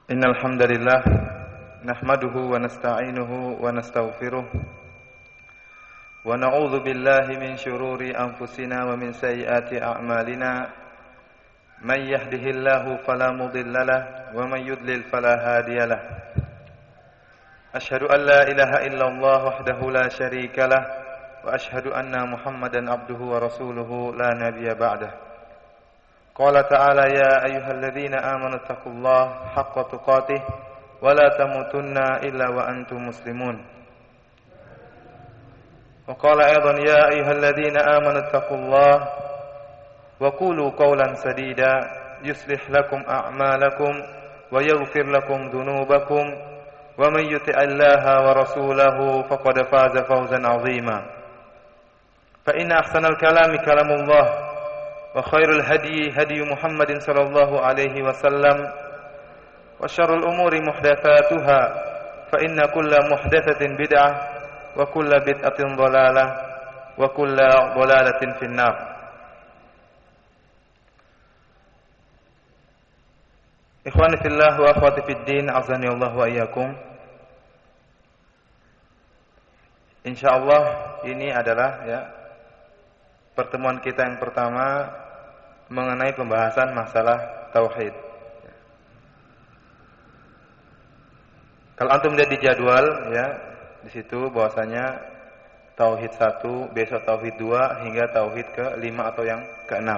Innal hamdalillah nahmaduhu wa nasta'inuhu wa nastaghfiruh wa na'udzu billahi min shururi anfusina wa min sayyiati a'malina may yahdihillahu fala mudilla lahu wa may yudlil fala hadiya lahu asyhadu an la ilaha illallah wahdahu la syarika lahu wa asyhadu anna Muhammadan abduhu wa rasuluhu la nabiyya ba'dahu. Qala ta'ala ya ayyuhalladzina amanu taqullaha haqqa tuqatih wa la tamutunna illa wa antum muslimun. Wa qala aidan ya ayyuhalladzina amanu taqullaha wa qulu qawlan sadida yuslih lakum a'malakum wa yaghfir lakum dhunubakum wa may yuti'illaha wa rasulahu faqad faza fawzan 'azima. Fa inna ahsanal kalami kalamullah wa khairul hadi hadi Muhammadin sallallahu alaihi wasallam wa syarrul umuri muhdatsatuha fa inna kulla muhdatsatin bid'ah wa kulla bid'atin dhalalah wa kulla dhalalatin finnar. Ikhwani fillah wa akhwati fid din, azani Allah wa iyyakum. Insyaallah ini adalah pertemuan kita yang pertama mengenai pembahasan masalah tauhid. Kalau antum lihat di jadwal di situ bahwasanya tauhid 1, besok tauhid 2 hingga tauhid ke-5 atau yang ke-6.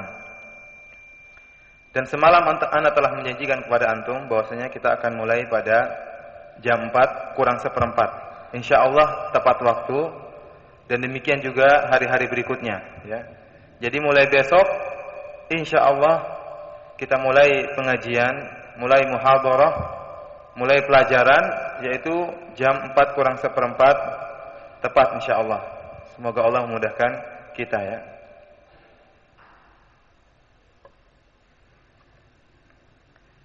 Dan semalam ana telah menjanjikan kepada antum bahwasanya kita akan mulai pada jam 4 kurang seperempat. Insyaallah tepat waktu, dan demikian juga hari-hari berikutnya Jadi mulai besok insyaallah kita mulai pengajian, mulai muhadharah, mulai pelajaran, yaitu jam 4 kurang seperempat tepat insyaallah. Semoga Allah memudahkan kita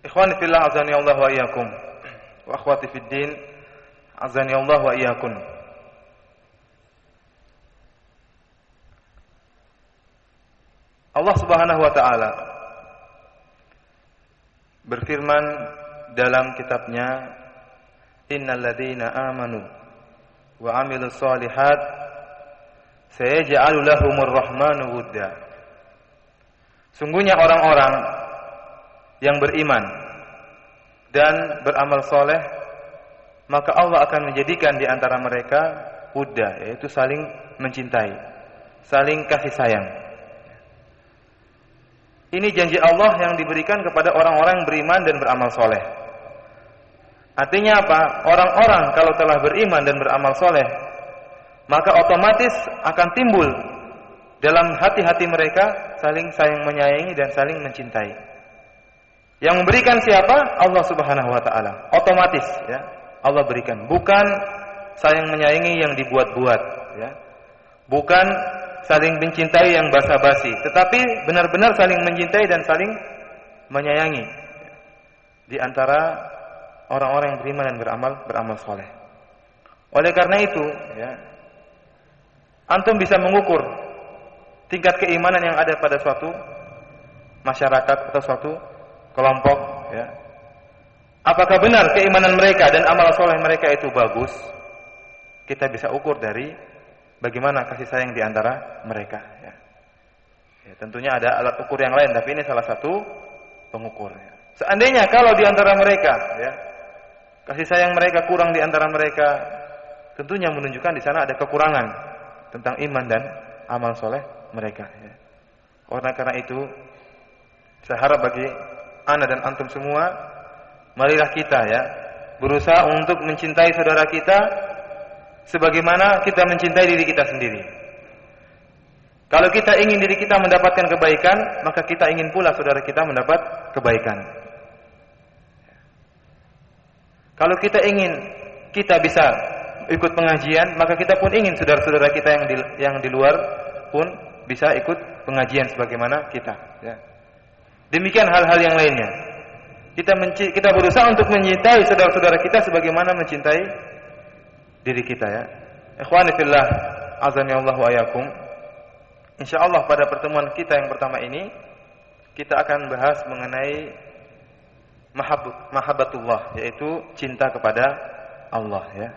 Ikhwani fillah azani Allah wa iyyakum wa akhwati fid din azani Allah wa iyyakum. Allah Subhanahu wa taala berfirman dalam kitabnya, innal ladzina amanu wa 'amilus shalihat sayaj'alu lahumur rahmanu wudda. Sungguhnya orang-orang yang beriman dan beramal soleh, maka Allah akan menjadikan di antara mereka wudda, yaitu saling mencintai, saling kasih sayang. Ini janji Allah yang diberikan kepada orang-orang yang beriman dan beramal soleh. Artinya apa? Orang-orang kalau telah beriman dan beramal soleh, maka otomatis akan timbul dalam hati-hati mereka saling sayang menyayangi dan saling mencintai. Yang memberikan siapa? Allah Subhanahu wa taala. Otomatis Allah berikan. Bukan sayang menyayangi yang dibuat-buat Bukan saling mencintai yang basa-basi, tetapi benar-benar saling mencintai dan saling menyayangi di antara orang-orang yang beriman dan beramal soleh. Oleh karena itu, antum bisa mengukur tingkat keimanan yang ada pada suatu masyarakat atau suatu kelompok. Apakah benar keimanan mereka dan amal soleh mereka itu bagus? Kita bisa ukur dari bagaimana kasih sayang di antara mereka. Tentunya ada alat ukur yang lain, tapi ini salah satu pengukur. Seandainya kalau di antara mereka, kasih sayang mereka kurang di antara mereka, tentunya menunjukkan di sana ada kekurangan tentang iman dan amal soleh mereka. Karena itu, saya harap bagi ana dan antum semua, marilah kita berusaha untuk mencintai saudara kita sebagaimana kita mencintai diri kita sendiri. Kalau kita ingin diri kita mendapatkan kebaikan, maka kita ingin pula saudara kita mendapat kebaikan. Kalau kita ingin kita bisa ikut pengajian, maka kita pun ingin saudara-saudara kita yang di luar pun bisa ikut pengajian sebagaimana kita. Demikian hal-hal yang lainnya. Kita berusaha untuk mencintai saudara-saudara kita sebagaimana mencintai diri kita Ikhwani fillah azani Allah wa iyyakum. Insyaallah pada pertemuan kita yang pertama ini kita akan bahas mengenai mahabbatullah, yaitu cinta kepada Allah ya.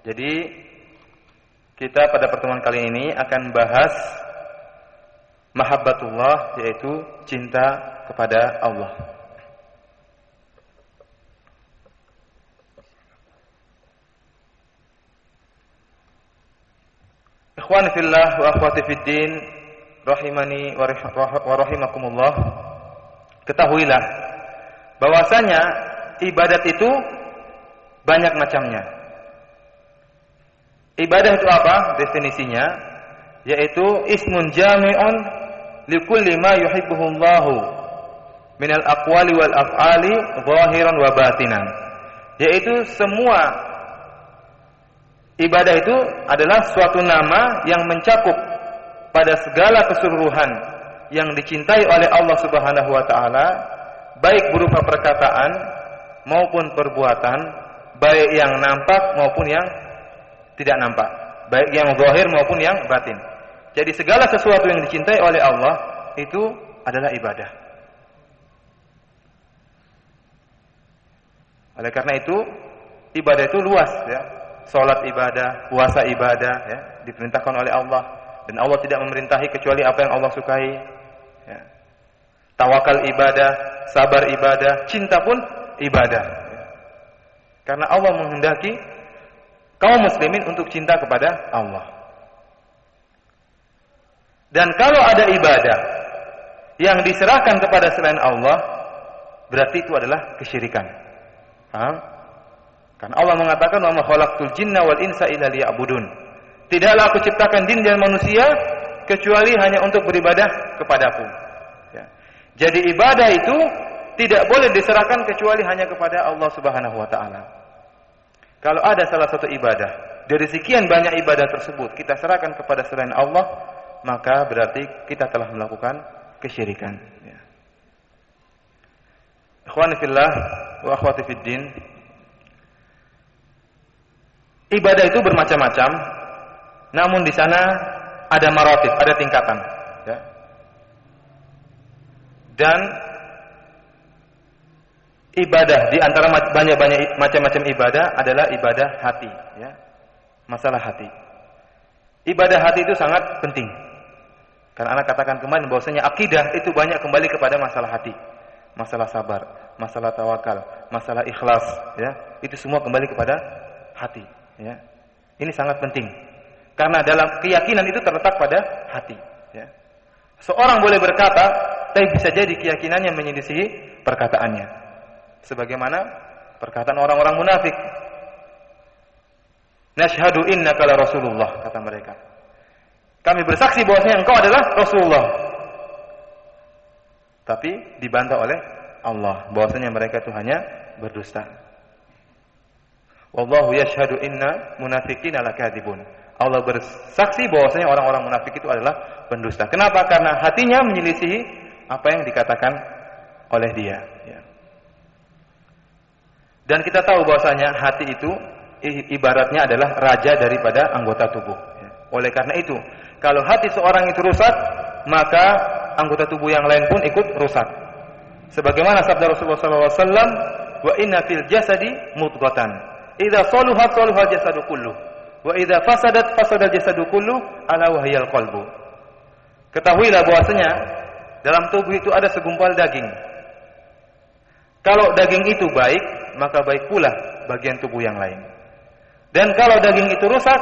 Jadi kita pada pertemuan kali ini akan bahas mahabbatullah, yaitu cinta kepada Allah. Ikhwani fillah wa akhwati fid din, rahimani wa rahimakumullah. Ketahuilah bahwasanya ibadat itu banyak macamnya. Ibadah itu apa? Definisinya yaitu ismun jami'un likulli ma yuhibbuhullahu minal aqwali wal af'ali zahiran wa batinan. Yaitu semua ibadah itu adalah suatu nama yang mencakup pada segala keseluruhan yang dicintai oleh Allah Subhanahu wa taala, baik berupa perkataan maupun perbuatan, baik yang nampak maupun yang tidak nampak, baik yang zahir maupun yang batin. Jadi segala sesuatu yang dicintai oleh Allah itu adalah ibadah. Oleh karena itu, ibadah itu luas ya. Salat ibadah, puasa ibadah ya, diperintahkan oleh Allah, dan Allah tidak memerintahi kecuali apa yang Allah sukai ya. Tawakal ibadah, sabar ibadah, cinta pun ibadah ya. Karena Allah menghendaki kaum muslimin untuk cinta kepada Allah. Dan kalau ada ibadah yang diserahkan kepada selain Allah, berarti itu adalah kesyirikan. Paham? Karena Allah mengatakan, "Wa ma khalaqtul jinna wal insa illa liya'budun." Tidaklah aku ciptakan jin dan manusia kecuali hanya untuk beribadah kepadaku. Ya. Jadi ibadah itu tidak boleh diserahkan kecuali hanya kepada Allah Subhanahu wa taala. Kalau ada salah satu ibadah dari sekian banyak ibadah tersebut kita serahkan kepada selain Allah, maka berarti kita telah melakukan kesyirikan. Ya. Ikhwani fillah wa akhwati fid din. Ibadah itu bermacam-macam, namun di sana ada maratib, ada tingkatan. Ya. Dan ibadah di antara banyak macam-macam ibadah adalah ibadah hati. Ya. Masalah hati. Ibadah hati itu sangat penting. Karena anak katakan kemarin bahwasanya akidah itu banyak kembali kepada masalah hati, masalah sabar, masalah tawakal, masalah ikhlas. Ya. Itu semua kembali kepada hati. Ya. Ini sangat penting karena dalam keyakinan itu terletak pada hati. Ya. Seorang boleh berkata, tapi bisa jadi keyakinannya menyelisihi perkataannya. Sebagaimana perkataan orang-orang munafik. Nashhadu innaka la Rasulullah, kata mereka. Kami bersaksi bahwasanya engkau adalah Rasulullah. Tapi dibantah oleh Allah bahwasanya mereka itu hanya berdusta. Wallahu yashhadu inna munafiqina lakadzibun. Allah bersaksi bahwasanya orang-orang munafik itu adalah pendusta. Kenapa? Karena hatinya menyelisihi apa yang dikatakan oleh dia. Ya. Dan kita tahu bahwasanya hati itu ibaratnya adalah raja daripada anggota tubuh. Ya. Oleh karena itu, kalau hati seorang itu rusak, maka anggota tubuh yang lain pun ikut rusak. Sebagaimana sabda Rasulullah SAW, wa inna fil jasadi mudghatan. Idza saluhat saluhal jasadu kullu wa idza fasadat fasadal jasadu kullu ala wahyal qalbu. Ketahuilah bahwasanya dalam tubuh itu ada segumpal daging. Kalau daging itu baik, maka baik pula bagian tubuh yang lain. Dan kalau daging itu rusak,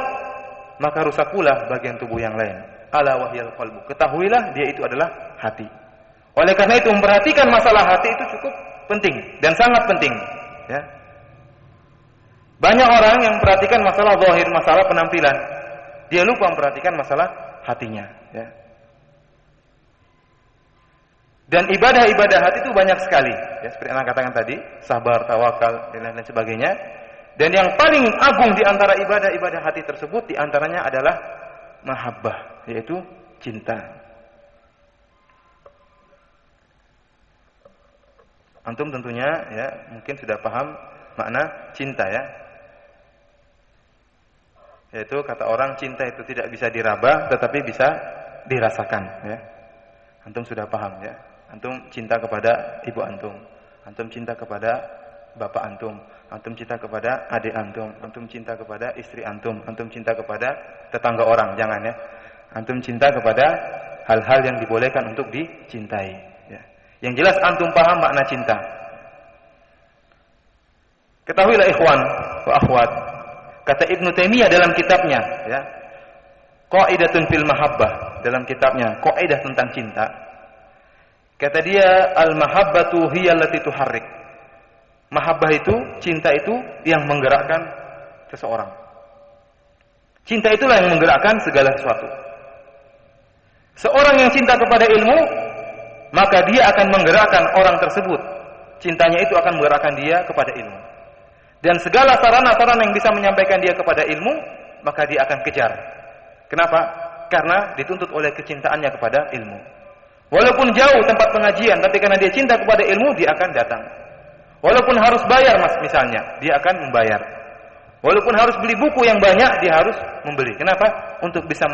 maka rusak pula bagian tubuh yang lain. Ala wahyal qalbu. Ketahuilah dia itu adalah hati. Oleh karena itu memperhatikan masalah hati itu cukup penting dan sangat penting, ya. Banyak orang yang memperhatikan masalah zahir, masalah penampilan. Dia lupa memperhatikan masalah hatinya. Ya. Dan ibadah-ibadah hati itu banyak sekali. Ya, seperti yang katakan tadi, sabar, tawakal, dan lain sebagainya. Dan yang paling agung di antara ibadah-ibadah hati tersebut, di antaranya adalah mahabbah, yaitu cinta. Antum tentunya ya mungkin sudah paham makna cinta ya. Yaitu kata orang cinta itu tidak bisa diraba tetapi bisa dirasakan ya. Antum sudah paham ya. Antum cinta kepada ibu antum Antum cinta kepada bapak antum cinta kepada adik antum cinta kepada istri antum cinta kepada tetangga orang, jangan ya. Antum cinta kepada hal-hal yang dibolehkan untuk dicintai. Ya. Yang jelas antum paham makna cinta. Ketahuilah ikhwan wa akhwat, kata Ibnu Taimiyah dalam kitabnya, ya, Qaidatun fil Mahabbah, dalam kitabnya Qaidah tentang cinta. Kata dia, al-mahabbatu hiya allati tuharrik. Mahabbah itu, cinta itu yang menggerakkan seseorang. Cinta itulah yang menggerakkan segala sesuatu. Seorang yang cinta kepada ilmu, maka dia akan menggerakkan orang tersebut. Cintanya itu akan menggerakkan dia kepada ilmu. Dan segala sarana-sarana yang bisa menyampaikan dia kepada ilmu, maka dia akan kejar. Kenapa? Karena dituntut oleh kecintaannya kepada ilmu. Walaupun jauh tempat pengajian, tapi karena dia cinta kepada ilmu, dia akan datang. Walaupun harus bayar misalnya, dia akan membayar. Walaupun harus beli buku yang banyak, dia harus membeli. Kenapa? Untuk bisa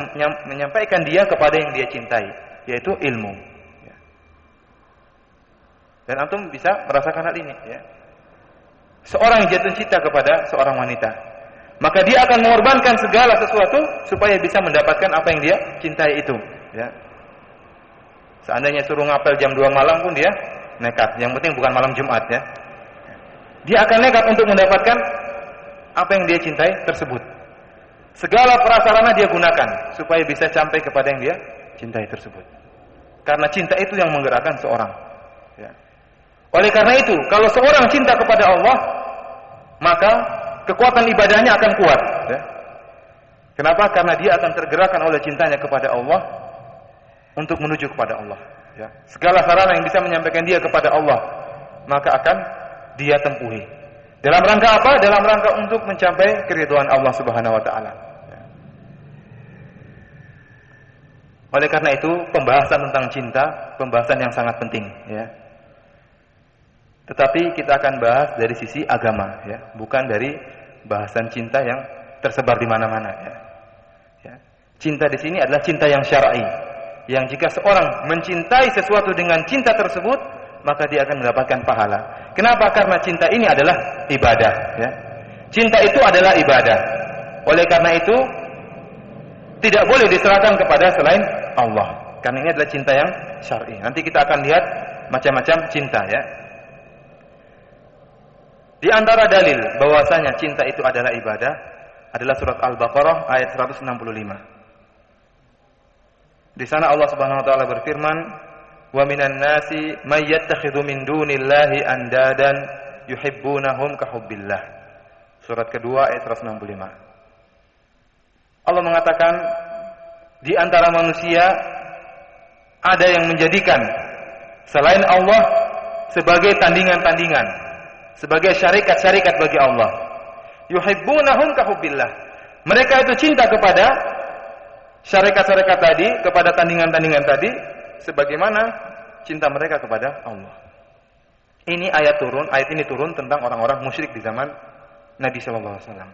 menyampaikan dia kepada yang dia cintai, yaitu ilmu. Dan antum bisa merasakan hal ini. Ya. Seorang yang jatuh cinta kepada seorang wanita, maka dia akan mengorbankan segala sesuatu supaya bisa mendapatkan apa yang dia cintai itu. Ya. Seandainya suruh ngapel jam 2 malam pun dia nekat. Yang penting bukan malam Jumat, ya. Dia akan nekat untuk mendapatkan apa yang dia cintai tersebut. Segala prasarana dia gunakan supaya bisa sampai kepada yang dia cintai tersebut. Karena cinta itu yang menggerakkan seorang. Ya. Oleh karena itu, kalau seorang cinta kepada Allah, maka kekuatan ibadahnya akan kuat. Ya. Kenapa? Karena dia akan tergerakkan oleh cintanya kepada Allah untuk menuju kepada Allah. Ya. Segala sarana yang bisa menyampaikan dia kepada Allah, maka akan dia tempuhi. Dalam rangka apa? Dalam rangka untuk mencapai keridhaan Allah Subhanahu wa taala. Ya. Oleh karena itu, pembahasan tentang cinta, pembahasan yang sangat penting, ya. Tetapi kita akan bahas dari sisi agama, ya, bukan dari bahasan cinta yang tersebar di mana-mana, ya. Ya. Cinta di sini adalah cinta yang syar'i, yang jika seorang mencintai sesuatu dengan cinta tersebut, maka dia akan mendapatkan pahala. Kenapa? Karena cinta ini adalah ibadah, ya. Cinta itu adalah ibadah. Oleh karena itu, tidak boleh diserahkan kepada selain Allah. Karena ini adalah cinta yang syar'i. Nanti kita akan lihat macam-macam cinta, ya. Di antara dalil bahwasanya cinta itu adalah ibadah adalah surat Al-Baqarah ayat 165. Di sana Allah Subhanahu wa taala berfirman, "Wa minan nasi may yattakhidhu min dunillahi andadan yuhibbunahum ka hubbillah." Surat kedua ayat 165. Allah mengatakan, di antara manusia ada yang menjadikan selain Allah sebagai tandingan-tandingan, sebagai syarikat-syarikat bagi Allah. Yuhibbunahum ka hubbillah. Mereka itu cinta kepada syarikat-syarikat tadi, kepada tandingan-tandingan tadi, sebagaimana cinta mereka kepada Allah. Ini ayat ini turun tentang orang-orang musyrik di zaman Nabi sallallahu alaihi wasallam.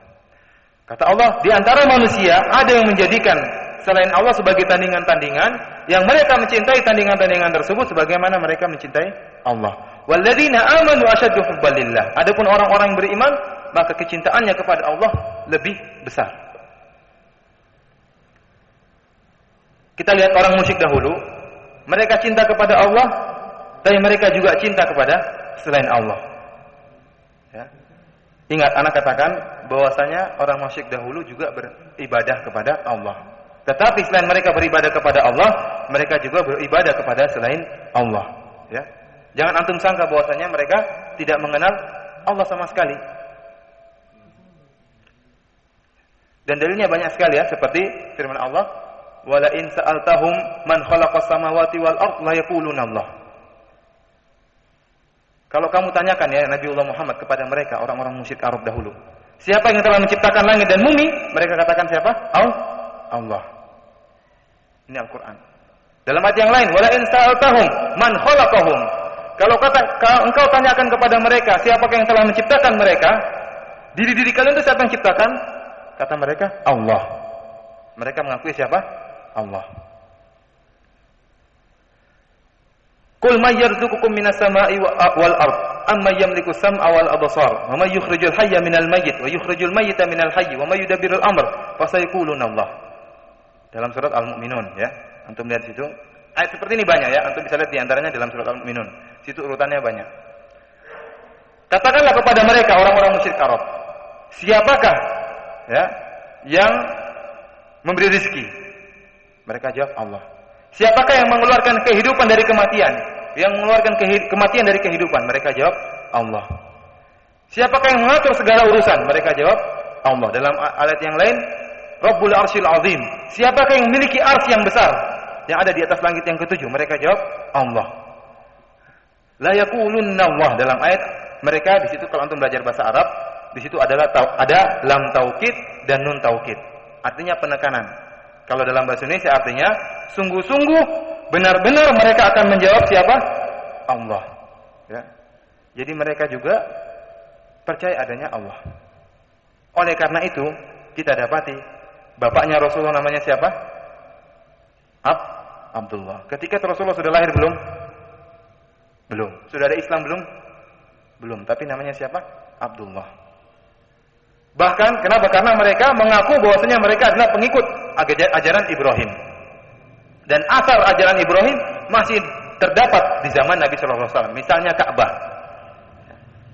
Kata Allah, di antara manusia ada yang menjadikan selain Allah sebagai tandingan-tandingan, yang mereka mencintai tandingan-tandingan tersebut sebagaimana mereka mencintai Allah. Walladzina amanu asyaddu hubban lillah. Adapun orang-orang yang beriman, maka kecintaannya kepada Allah lebih besar. Kita lihat orang musyrik dahulu, mereka cinta kepada Allah, tapi mereka juga cinta kepada selain Allah. Ya. Ingat, anak katakan bahwasanya orang musyrik dahulu juga beribadah kepada Allah. Tetapi selain mereka beribadah kepada Allah, mereka juga beribadah kepada selain Allah. Ya. Jangan antum sangka bahwasanya mereka tidak mengenal Allah sama sekali. Dan dalilnya banyak sekali, ya, seperti firman Allah, "Wala in sa'altahum man khalaqas samawati wal ard la yaquluna Allah." Kalau kamu tanyakan, ya, Nabiullah Muhammad kepada mereka, orang-orang musyrik Arab dahulu, siapa yang telah menciptakan langit dan bumi? Mereka katakan siapa? Allah. Ini Al-Quran. Dalam ayat yang lain, "Wala in sa'altahum man khalaqahum." Kalau engkau tanyakan kepada mereka, siapakah yang telah menciptakan mereka? Diri-diri kalian itu siapa yang menciptakan? Kata mereka, Allah. Mereka mengakui siapa? Allah. Qul may yarzuqukum minas sama'i wal ard amma yamliku sam'a wal absar wa may yukhrijul hayya minal mayyit wa yukhrijul mayyita minal hayy wa may yudabbirul amr fasayaquluna Allah. Dalam surat Al-Mu'minun ya. Antum lihat situ. Ayat seperti ini banyak ya. Antum bisa lihat di antaranya dalam surat Al-Mu'minun. Situ urutannya banyak. Katakanlah kepada mereka orang-orang musyrik Arab, siapakah ya yang memberi rezeki? Mereka jawab Allah. Siapakah yang mengeluarkan kehidupan dari kematian? Yang mengeluarkan kematian dari kehidupan? Mereka jawab Allah. Siapakah yang mengatur segala urusan? Mereka jawab Allah. Dalam ayat yang lain, Rabbul Arsyil Azim. Siapakah yang memiliki arsy yang besar yang ada di atas langit yang ketujuh? Mereka jawab Allah. La yaqulunna Allah. Dalam ayat mereka di situ, kalau antum belajar bahasa Arab, di situ adalah ada lam taukid dan nun taukid. Artinya penekanan. Kalau dalam bahasa Indonesia artinya sungguh-sungguh, benar-benar mereka akan menjawab siapa? Allah. Ya. Jadi mereka juga percaya adanya Allah. Oleh karena itu kita dapati bapaknya Rasulullah namanya siapa? Abdullah. Ketika Rasulullah sudah lahir belum? Belum. Sudah ada Islam belum? Belum. Tapi namanya siapa? Abdullah. Bahkan kenapa? Karena mereka mengaku bahwasanya mereka adalah pengikut ajaran Ibrahim. Dan asal ajaran Ibrahim masih terdapat di zaman Nabi sallallahu alaihi wasallam. Misalnya Ka'bah.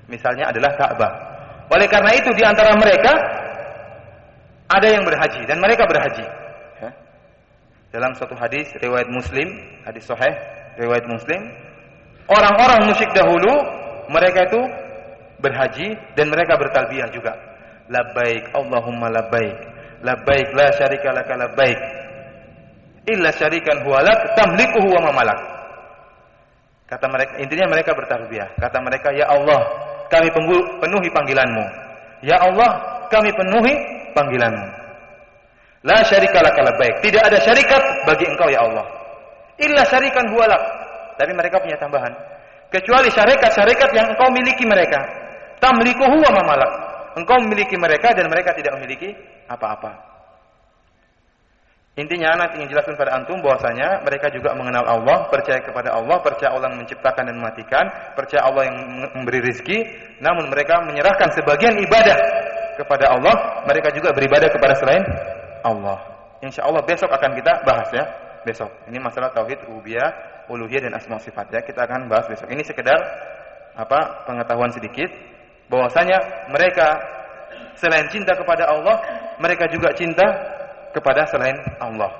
Misalnya adalah Ka'bah. Oleh karena itu di antara mereka ada yang berhaji dan mereka berhaji. Ya. Dalam suatu hadis riwayat Muslim, hadis sahih riwayat Muslim, orang-orang musyrik dahulu mereka itu berhaji dan mereka bertalbiyah juga. Labbaik Allahumma labbaik. Labbaik la syarika laka labbaik. Illa syarikan huwa lak tamlikuhu wa ma malak. Kata mereka, intinya mereka bertalbiyah. Kata mereka, ya Allah, kami penuhi panggilanmu. Ya Allah, kami penuhi panggilanmu. La syarika laka labbaik. Tidak ada syarikat bagi engkau ya Allah. Illa syarikan huwa lak. Tapi mereka punya tambahan. Kecuali syarikat-syarikat yang engkau miliki mereka. Tamlikuhu wa ma malak. Engkau memiliki mereka dan mereka tidak memiliki apa-apa. Intinya anak ingin jelaskan pada antum bahwasanya mereka juga mengenal Allah, percaya kepada Allah, percaya Allah yang menciptakan dan mematikan, percaya Allah yang memberi rezeki, namun mereka menyerahkan sebagian ibadah kepada Allah, mereka juga beribadah kepada selain Allah. Insyaallah besok akan kita bahas ya, besok. Ini masalah tauhid rububiyah, uluhiyah dan asma sifat ya, kita akan bahas besok. Ini sekedar pengetahuan sedikit bahwasanya mereka selain cinta kepada Allah, mereka juga cinta kepada selain Allah.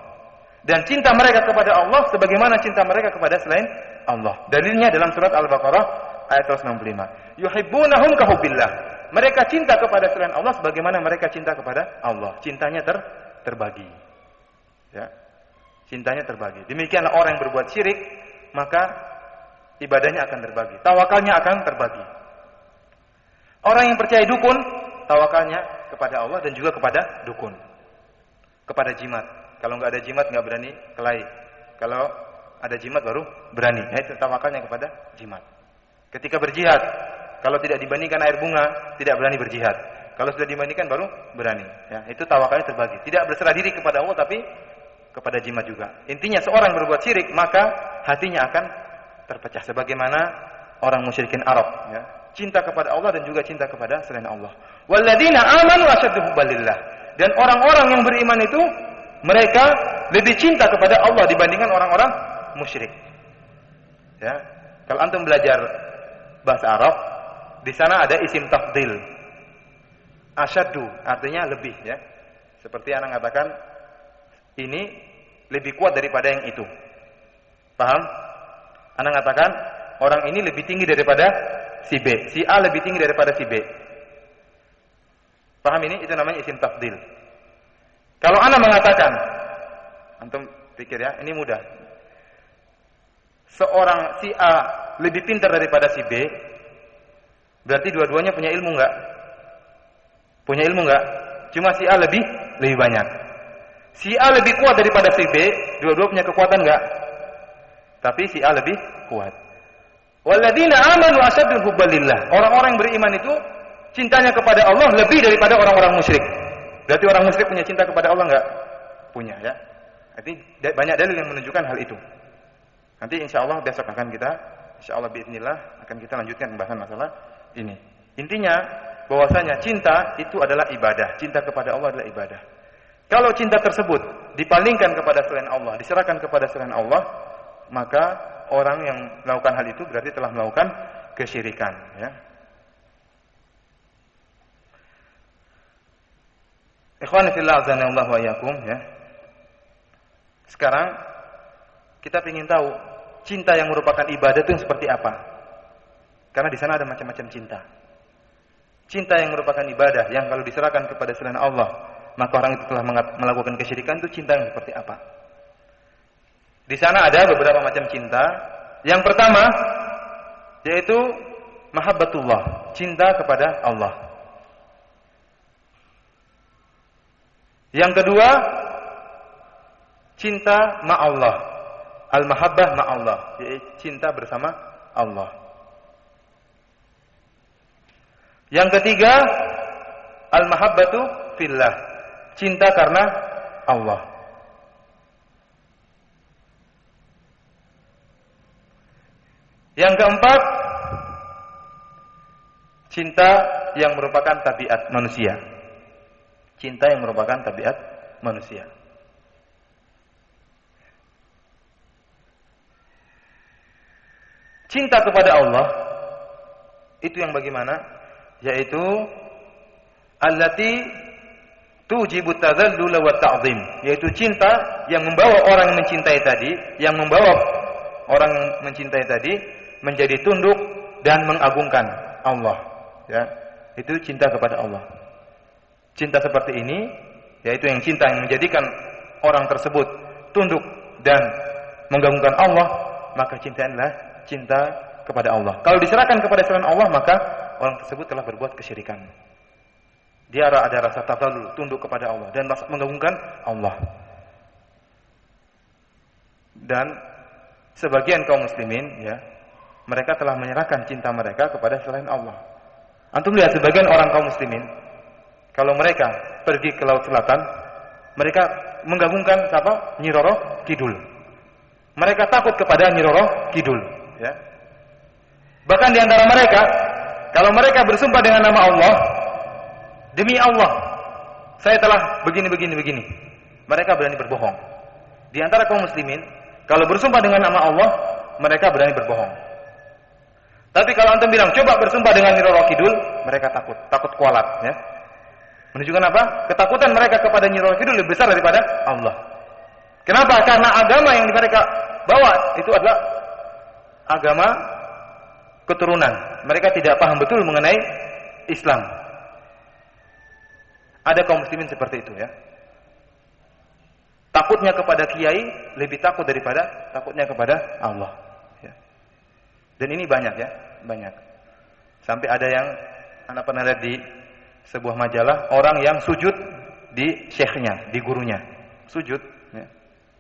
Dan cinta mereka kepada Allah sebagaimana cinta mereka kepada selain Allah. Dalilnya dalam surat Al-Baqarah ayat 165. Yuhibbunahum ka hubbillah. Mereka cinta kepada selain Allah sebagaimana mereka cinta kepada Allah. Cintanya terbagi. Ya. Cintanya terbagi. Demikianlah orang yang berbuat syirik, maka ibadahnya akan terbagi. Tawakalnya akan terbagi. Orang yang percaya dukun, tawakalnya kepada Allah dan juga kepada dukun. Kepada jimat. Kalau nggak ada jimat nggak berani kelahi. Kalau ada jimat baru berani. Nah, itu tawakalnya kepada jimat. Ketika berjihad, kalau tidak dibandingkan air bunga, tidak berani berjihad. Kalau sudah dibandingkan baru berani. Ya, itu tawakalnya terbagi. Tidak berserah diri kepada Allah tapi kepada jimat juga. Intinya seorang berbuat syirik maka hatinya akan terpecah sebagaimana orang musyrikin Arab. Ya. Cinta kepada Allah dan juga cinta kepada selain Allah. Walladzina amanu asyaddu hubban lillah. Dan orang-orang yang beriman itu mereka lebih cinta kepada Allah dibandingkan orang-orang musyrik. Ya. Kalau antum belajar bahasa Arab, di sana ada isim tafdil. Asyaddu artinya lebih ya. Seperti anak katakan ini lebih kuat daripada yang itu. Paham? Anak katakan orang ini lebih tinggi daripada si B. Si A lebih tinggi daripada si B. Paham ini? Itu namanya isim tafdil. Kalau ana mengatakan, antum pikir ya, ini mudah. Seorang si A lebih pintar daripada si B, berarti dua-duanya punya ilmu enggak? Punya ilmu enggak? Cuma si A lebih banyak. Si A lebih kuat daripada si B, dua-dua punya kekuatan enggak? Tapi si A lebih kuat. Walladzina amanu asyaddu hubban lillah. Orang-orang yang beriman itu cintanya kepada Allah lebih daripada orang-orang musyrik. Berarti orang musyrik punya cinta kepada Allah enggak? Punya ya. Jadi banyak dalil yang menunjukkan hal itu. Nanti insyaallah besok akan kita, insyaallah biidznillah akan kita lanjutkan pembahasan masalah ini. Intinya bahwasanya cinta itu adalah ibadah. Cinta kepada Allah adalah ibadah. Kalau cinta tersebut dipalingkan kepada selain Allah, diserahkan kepada selain Allah, maka orang yang melakukan hal itu berarti telah melakukan kesyirikan, ya. Ikhwani fillah azanallahu wa iyyakum, ya. Sekarang kita ingin tahu cinta yang merupakan ibadah itu seperti apa? Karena di sana ada macam-macam cinta. Cinta yang merupakan ibadah yang kalau diserahkan kepada selain Allah, maka orang itu telah melakukan kesyirikan, itu cinta yang seperti apa? Di sana ada beberapa macam cinta. Yang pertama yaitu mahabbatullah, cinta kepada Allah. Yang kedua, cinta ma'allah, al-mahabbah ma'allah, yaitu cinta bersama Allah. Yang ketiga, al-mahabbatu fillah, cinta karena Allah. Yang keempat, cinta yang merupakan tabiat manusia. Cinta yang merupakan tabiat manusia. Cinta kepada Allah itu yang bagaimana? Yaitu allati tujibu tadzallul wa ta'zim, yaitu cinta yang membawa orang mencintai tadi, yang membawa orang mencintai tadi menjadi tunduk dan mengagungkan Allah, ya. Itu cinta kepada Allah. Cinta seperti ini, yaitu yang cinta yang menjadikan orang tersebut tunduk dan menggabungkan Allah, maka cinta adalah cinta kepada Allah. Kalau diserahkan kepada selain Allah, maka orang tersebut telah berbuat kesyirikan. Dia ada rasa tadzallul, tunduk kepada Allah dan menggabungkan Allah. Dan sebagian kaum muslimin, ya, mereka telah menyerahkan cinta mereka kepada selain Allah. Antum lihat sebagian orang kaum muslimin, kalau mereka pergi ke laut selatan, mereka menggabungkan apa? Nyi Roro Kidul. Mereka takut kepada Nyi Roro Kidul, ya. Bahkan di antara mereka, kalau mereka bersumpah dengan nama Allah, demi Allah, saya telah begini. Mereka berani berbohong. Di antara kaum muslimin, kalau bersumpah dengan nama Allah, mereka berani berbohong. Tapi kalau antum bilang coba bersumpah dengan Nyi Roro Kidul, mereka takut kualat, ya. Menunjukkan apa? Ketakutan mereka kepada Nyi Roro Kidul lebih besar daripada Allah. Kenapa? Karena agama yang mereka bawa itu adalah agama keturunan. Mereka tidak paham betul mengenai Islam. Ada kaum muslimin seperti itu, ya. Takutnya kepada kiai lebih takut daripada takutnya kepada Allah, ya. Dan ini banyak, ya, banyak. Sampai ada yang anak pernah lihat di sebuah majalah, orang yang sujud di syekhnya, di gurunya, sujud, ya.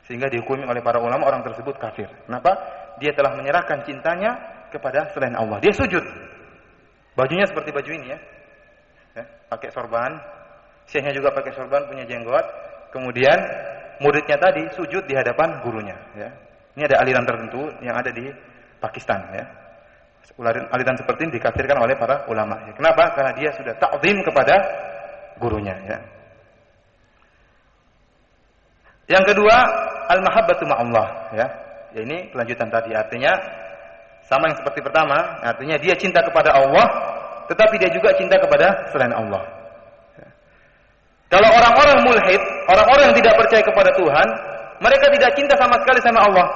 Sehingga dihukumi oleh para ulama orang tersebut kafir. Kenapa? Dia telah menyerahkan cintanya kepada selain Allah. Dia sujud, bajunya seperti baju ini, ya, ya, pakai sorban, syekhnya juga pakai sorban, punya jenggot. Kemudian muridnya tadi sujud di hadapan gurunya, ya. Ini ada aliran tertentu yang ada di Pakistan, ya. Aliran seperti ini dikafirkan oleh para ulama, ya. Kenapa? Karena dia sudah ta'zim kepada gurunya, ya. Yang kedua, al-mahabbatu ma'allah, ya. Ya, ini kelanjutan tadi, artinya sama yang seperti pertama, artinya dia cinta kepada Allah, tetapi dia juga cinta kepada selain Allah. Ya. Kalau orang-orang mulhid, orang-orang yang tidak percaya kepada Tuhan, mereka tidak cinta sama sekali sama Allah.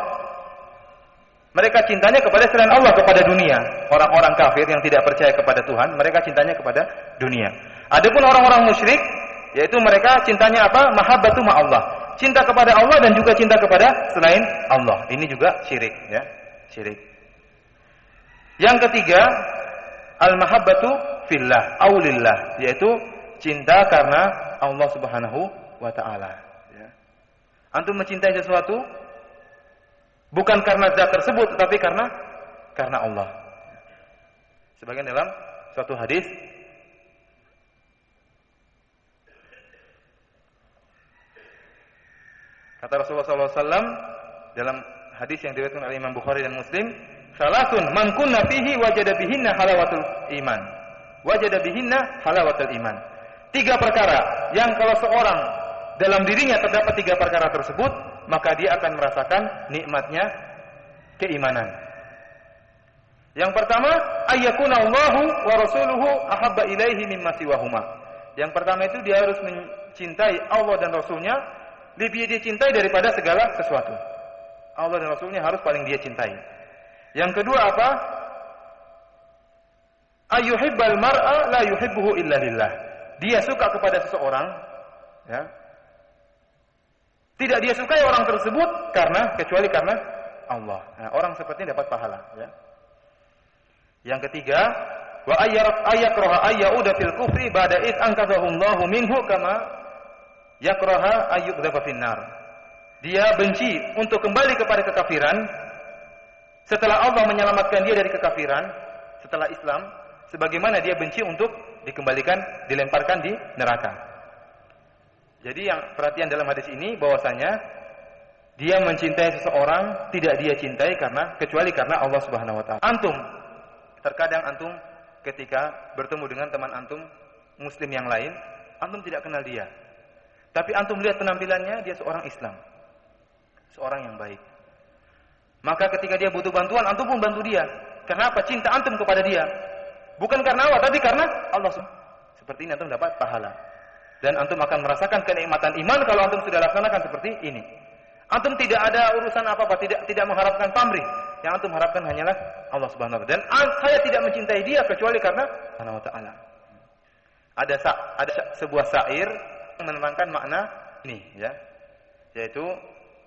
Mereka cintanya kepada selain Allah, kepada dunia. Orang-orang kafir yang tidak percaya kepada Tuhan, mereka cintanya kepada dunia. Adapun orang-orang musyrik, yaitu mereka cintanya apa? Mahabbatu ma'allah. Cinta kepada Allah dan juga cinta kepada selain Allah. Ini juga syirik, ya. Syirik. Yang ketiga, al-mahabbatu fillah, aulillah, yaitu cinta karena Allah Subhanahu wa taala, ya. Antum mencintai sesuatu bukan karena zat tersebut, tetapi karena Allah. Sebagian dalam suatu hadis, kata Rasulullah SAW dalam hadis yang diriwayatkan oleh Imam Bukhari dan Muslim, "Salasun man kunna fihi wajada bihinna halawatul iman." Wajada bihinna halawatul iman. 3 perkara yang kalau seorang dalam dirinya terdapat 3 perkara tersebut, maka dia akan merasakan nikmatnya keimanan. Yang pertama, ayyakuna Allahu wa rasuluhu ahabba ilaihi mimma siwahuma. Yang pertama itu dia harus mencintai Allah dan Rasulnya lebih dia cintai daripada segala sesuatu. Allah dan Rasulnya harus paling dia cintai. Yang kedua apa? Ayyuhibbal mar'a la yuhibbuhu illa lillah. Dia suka kepada seseorang, ya. Tidak dia sukai orang tersebut kecuali karena Allah. Nah, orang seperti ini dapat pahala, ya. Yang ketiga, wa ayyakraha ayyauda fil kufri ba'da id anqadhahu Allahu minhu kama yakraha ayyuqdhafa finnar. Dia benci untuk kembali kepada kekafiran setelah Allah menyelamatkan dia dari kekafiran, setelah Islam, sebagaimana dia benci untuk dikembalikan, dilemparkan di neraka. Jadi yang perhatian dalam hadis ini bahwasanya dia mencintai seseorang tidak dia cintai kecuali karena Allah Subhanahu wa taala. Terkadang antum ketika bertemu dengan teman antum muslim yang lain, antum tidak kenal dia. Tapi antum lihat penampilannya, dia seorang Islam. Seorang yang baik. Maka ketika dia butuh bantuan, antum pun bantu dia. Kenapa? Cinta antum kepada dia. Bukan karena Allah, tapi karena Allah. Seperti ini antum dapat pahala. Dan antum akan merasakan kenikmatan iman kalau antum sudah laksanakan seperti ini. Antum tidak ada urusan apa-apa, tidak mengharapkan pamrih. Yang antum harapkan hanyalah Allah Subhanahu wa taala. Dan saya tidak mencintai dia kecuali karena Allah Taala. Ada sebuah syair yang menerangkan makna ini, ya. Yaitu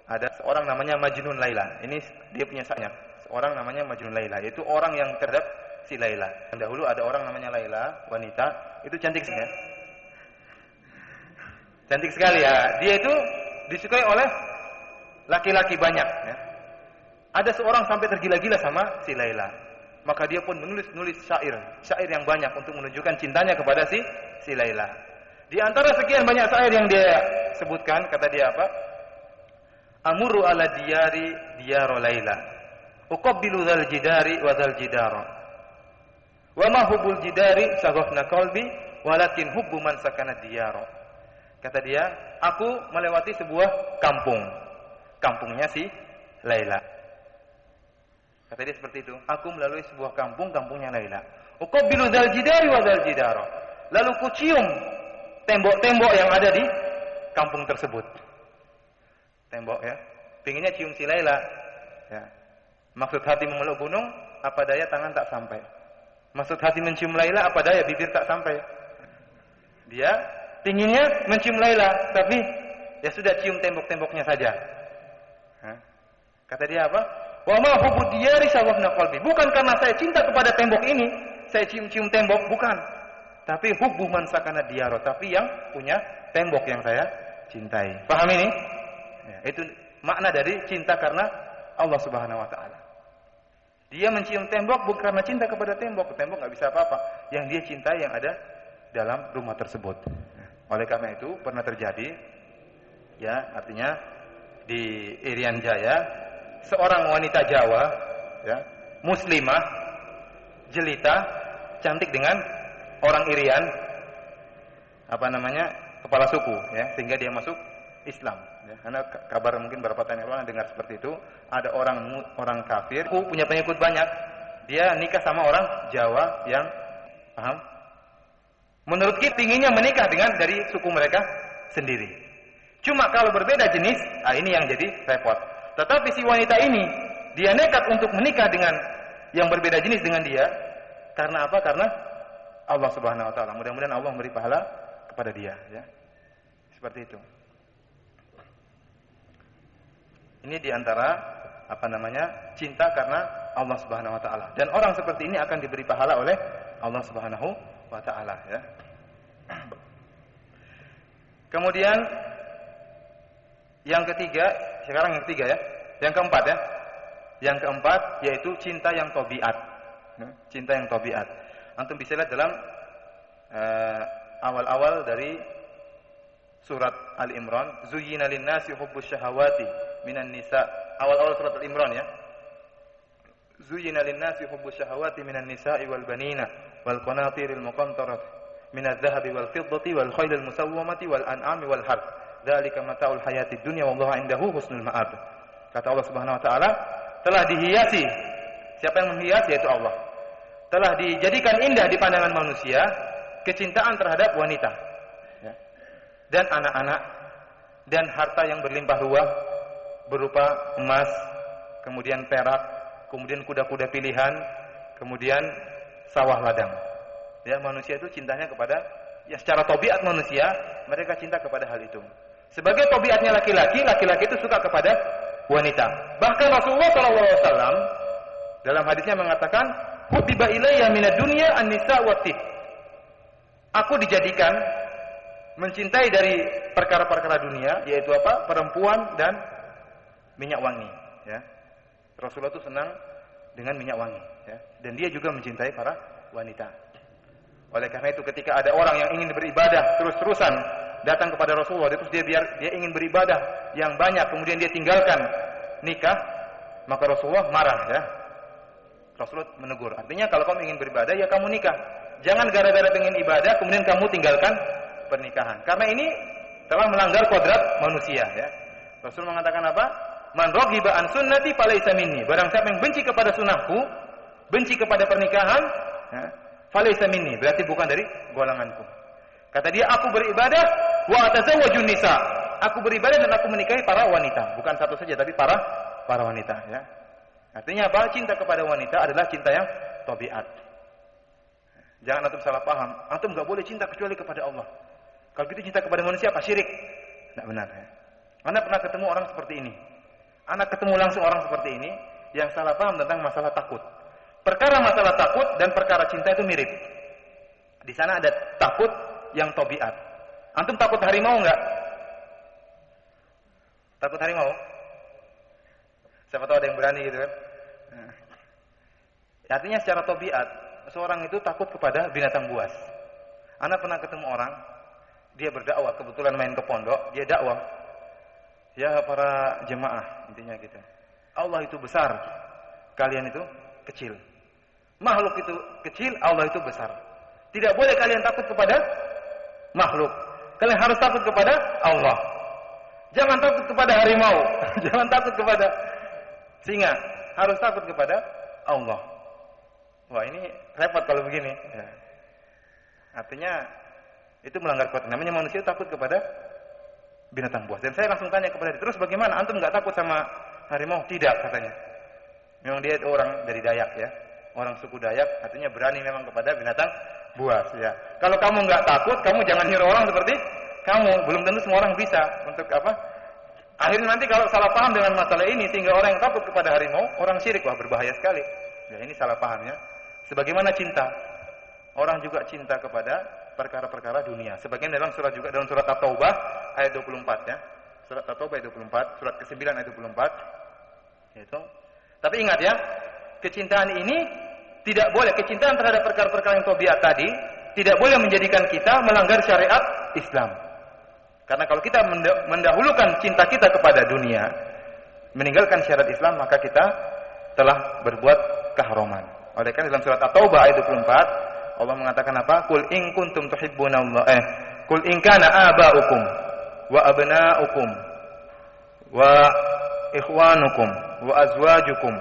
ada seorang namanya Majnun Laila. Ini dia punya syairnya. Seorang namanya Majnun Laila, yaitu orang yang terhadap si Laila. Dahulu ada orang namanya Laila, wanita, itu cantik sekali. Ya. Cantik sekali ya. Dia itu disukai oleh laki-laki banyak, ya. Ada seorang sampai tergila-gila sama si Laila. Maka dia pun menulis syair yang banyak untuk menunjukkan cintanya kepada si Laila. Di antara sekian banyak syair yang dia sebutkan, kata dia apa? Amuru ala diyaro Laila. Uqabbilu dzal jidari wa dzal jidara. Wa ma hubbul jidari saghafna qalbi walakin hubbu man sakana diyara. Kata dia, aku melewati sebuah kampung. Kampungnya si Laila. Kata dia seperti itu. Aku melalui sebuah kampungnya Laila. Uqabbilu dzal jidari wa dzal jidara. Lalu ku cium tembok-tembok yang ada di kampung tersebut. Tembok, ya. Pinginnya cium si Laila. Ya. Maksud hati memeluk gunung, apa daya tangan tak sampai. Maksud hati mencium Laila, apa daya bibir tak sampai. Dia pinginnya mencium Laila, tapi ya sudah cium tembok-temboknya saja. Kata dia apa? Wa ma hubbu diyari sawafna qalbi. Bukan karena saya cinta kepada tembok ini, saya cium-cium tembok, bukan. Tapi hubbu man sakana diyaro, tapi yang punya tembok yang saya cintai. Paham ini? Ya, itu makna dari cinta karena Allah Subhanahu wa taala. Dia mencium tembok bukan karena cinta kepada tembok. Tembok enggak bisa apa-apa. Yang dia cintai yang ada dalam rumah tersebut. Oleh karena itu pernah terjadi, ya, artinya di Irian Jaya, seorang wanita Jawa, ya, muslimah, jelita, cantik dengan orang Irian, kepala suku, ya, sehingga dia masuk Islam. Ya, karena kabar mungkin beberapa tahun yang lalu dengar seperti itu, ada orang kafir punya pengikut banyak, dia nikah sama orang Jawa yang paham. Menurut kita pinginnya menikah dengan dari suku mereka sendiri. Cuma kalau berbeda jenis, ini yang jadi repot. Tetapi si wanita ini, dia nekat untuk menikah dengan yang berbeda jenis dengan dia. Karena apa? Karena Allah Subhanahu wa taala. Mudah-mudahan Allah memberi pahala kepada dia, ya. Seperti itu. Ini diantara cinta karena Allah Subhanahu wa taala. Dan orang seperti ini akan diberi pahala oleh Allah Subhanahu wa taala, ya. Kemudian yang ketiga, sekarang yang ketiga, ya. Yang keempat, ya. Yang keempat yaitu cinta yang tabiat. Cinta yang tabiat. Antum bisa lihat dalam awal-awal dari surat Al-Imran, zuyyina lin-nasi hubbus syahawati minan nisa awal-awal surat Al-Imran ya. Zuyyina lin-nasi hubbus syahawati minan nisa'i wal banina wal qanatiril muqantarati minadh dhahabi wal fiddati wal khaylil musawwamati wal an'ami wal harth. Dzalika mata'ul hayatid dunya wallahu 'indahu husnul ma'ab. Kata Allah Subhanahu wa taala, telah dihiasi, siapa yang menghias yaitu Allah. Telah dijadikan indah di pandangan manusia kecintaan terhadap wanita ya. Dan anak-anak dan harta yang berlimpah ruah berupa emas, kemudian perak, kemudian kuda-kuda pilihan, kemudian sawah ladang. Ya, manusia itu cintanya kepada ya secara tabiat manusia, mereka cinta kepada hal itu. Sebagai tabiatnya laki-laki, laki-laki itu suka kepada wanita. Bahkan Rasulullah SAW dalam hadisnya mengatakan, "Hubbiba ilayya minad dunya an-nisa wa tib." Aku dijadikan mencintai dari perkara-perkara dunia, yaitu apa? Perempuan dan minyak wangi, ya. Rasulullah itu senang dengan minyak wangi, ya. Dan dia juga mencintai para wanita. Oleh karena itu ketika ada orang yang ingin beribadah terus-terusan datang kepada Rasulullah, terus dia ingin beribadah yang banyak, kemudian dia tinggalkan nikah, maka Rasulullah marah, ya. Rasulullah menegur. Artinya kalau kamu ingin beribadah, ya kamu nikah. Jangan gara-gara ingin ibadah kemudian kamu tinggalkan pernikahan. Karena ini telah melanggar kodrat manusia, ya. Rasul mengatakan apa? Man raghiba an sunnati falaysa minni. Barang siapa yang benci kepada sunnahku, benci kepada pernikahan, ya, falaysa minni, berarti bukan dari golonganku. Kata dia, aku beribadah wa atazawwajun nisa. Aku beribadah dan aku menikahi para wanita, bukan satu saja tapi para wanita, ya. Artinya apa? Cinta kepada wanita adalah cinta yang tabiat. Jangan antum salah paham. Antum enggak boleh cinta kecuali kepada Allah. Kalau gitu cinta kepada manusia apa? Syirik. Tidak benar, ya. Anda pernah ketemu orang seperti ini? Anak ketemu langsung orang seperti ini yang salah paham tentang masalah takut. Perkara masalah takut dan perkara cinta itu mirip. Di sana ada takut yang tabiat. Antum takut harimau enggak? Takut harimau? Siapa tahu ada yang berani gitu kan? Nah. Artinya secara tabiat seorang itu takut kepada binatang buas. Anda pernah ketemu orang, dia berdakwah, kebetulan main ke pondok, dia dakwah. Ya para jemaah, intinya gitu. Allah itu besar, kalian itu kecil. Makhluk itu kecil, Allah itu besar. Tidak boleh kalian takut kepada makhluk. Kalian harus takut kepada Allah. Jangan takut kepada harimau, jangan takut kepada singa, harus takut kepada Allah. Wah, ini repot kalau begini. Ya. Artinya itu melanggar kodrat. Namanya manusia takut kepada binatang buas. Dan saya langsung tanya kepada dia, terus bagaimana? Antum nggak takut sama harimau? Tidak, katanya. Memang dia itu orang dari Dayak, ya. Orang suku Dayak, artinya berani memang kepada binatang buas, ya. Kalau kamu nggak takut, kamu jangan nyuruh orang seperti kamu. Belum tentu semua orang bisa untuk apa? Akhirnya nanti kalau salah paham dengan masalah ini sehingga orang yang takut kepada harimau, orang syirik, wah berbahaya sekali. Ya, ini salah pahamnya. Sebagaimana cinta, orang juga cinta kepada perkara-perkara dunia. Sebagian dalam surat juga dalam surat At-Taubah ayat 24, ya. Surat At-Taubah ayat 24, surat ke-9 ayat 24. Itu. Tapi ingat ya, kecintaan ini tidak boleh, kecintaan terhadap perkara-perkara yang tabiat tadi tidak boleh menjadikan kita melanggar syariat Islam. Karena kalau kita mendahulukan cinta kita kepada dunia, meninggalkan syariat Islam, maka kita telah berbuat keharuman. Oleh karena dalam surat At-Taubah ayat 24 Allah mengatakan apa? Qul in kuntum tuhibbunallah Qul in kana aba'ukum wa abna'ukum wa ikhwanukum wa azwajukum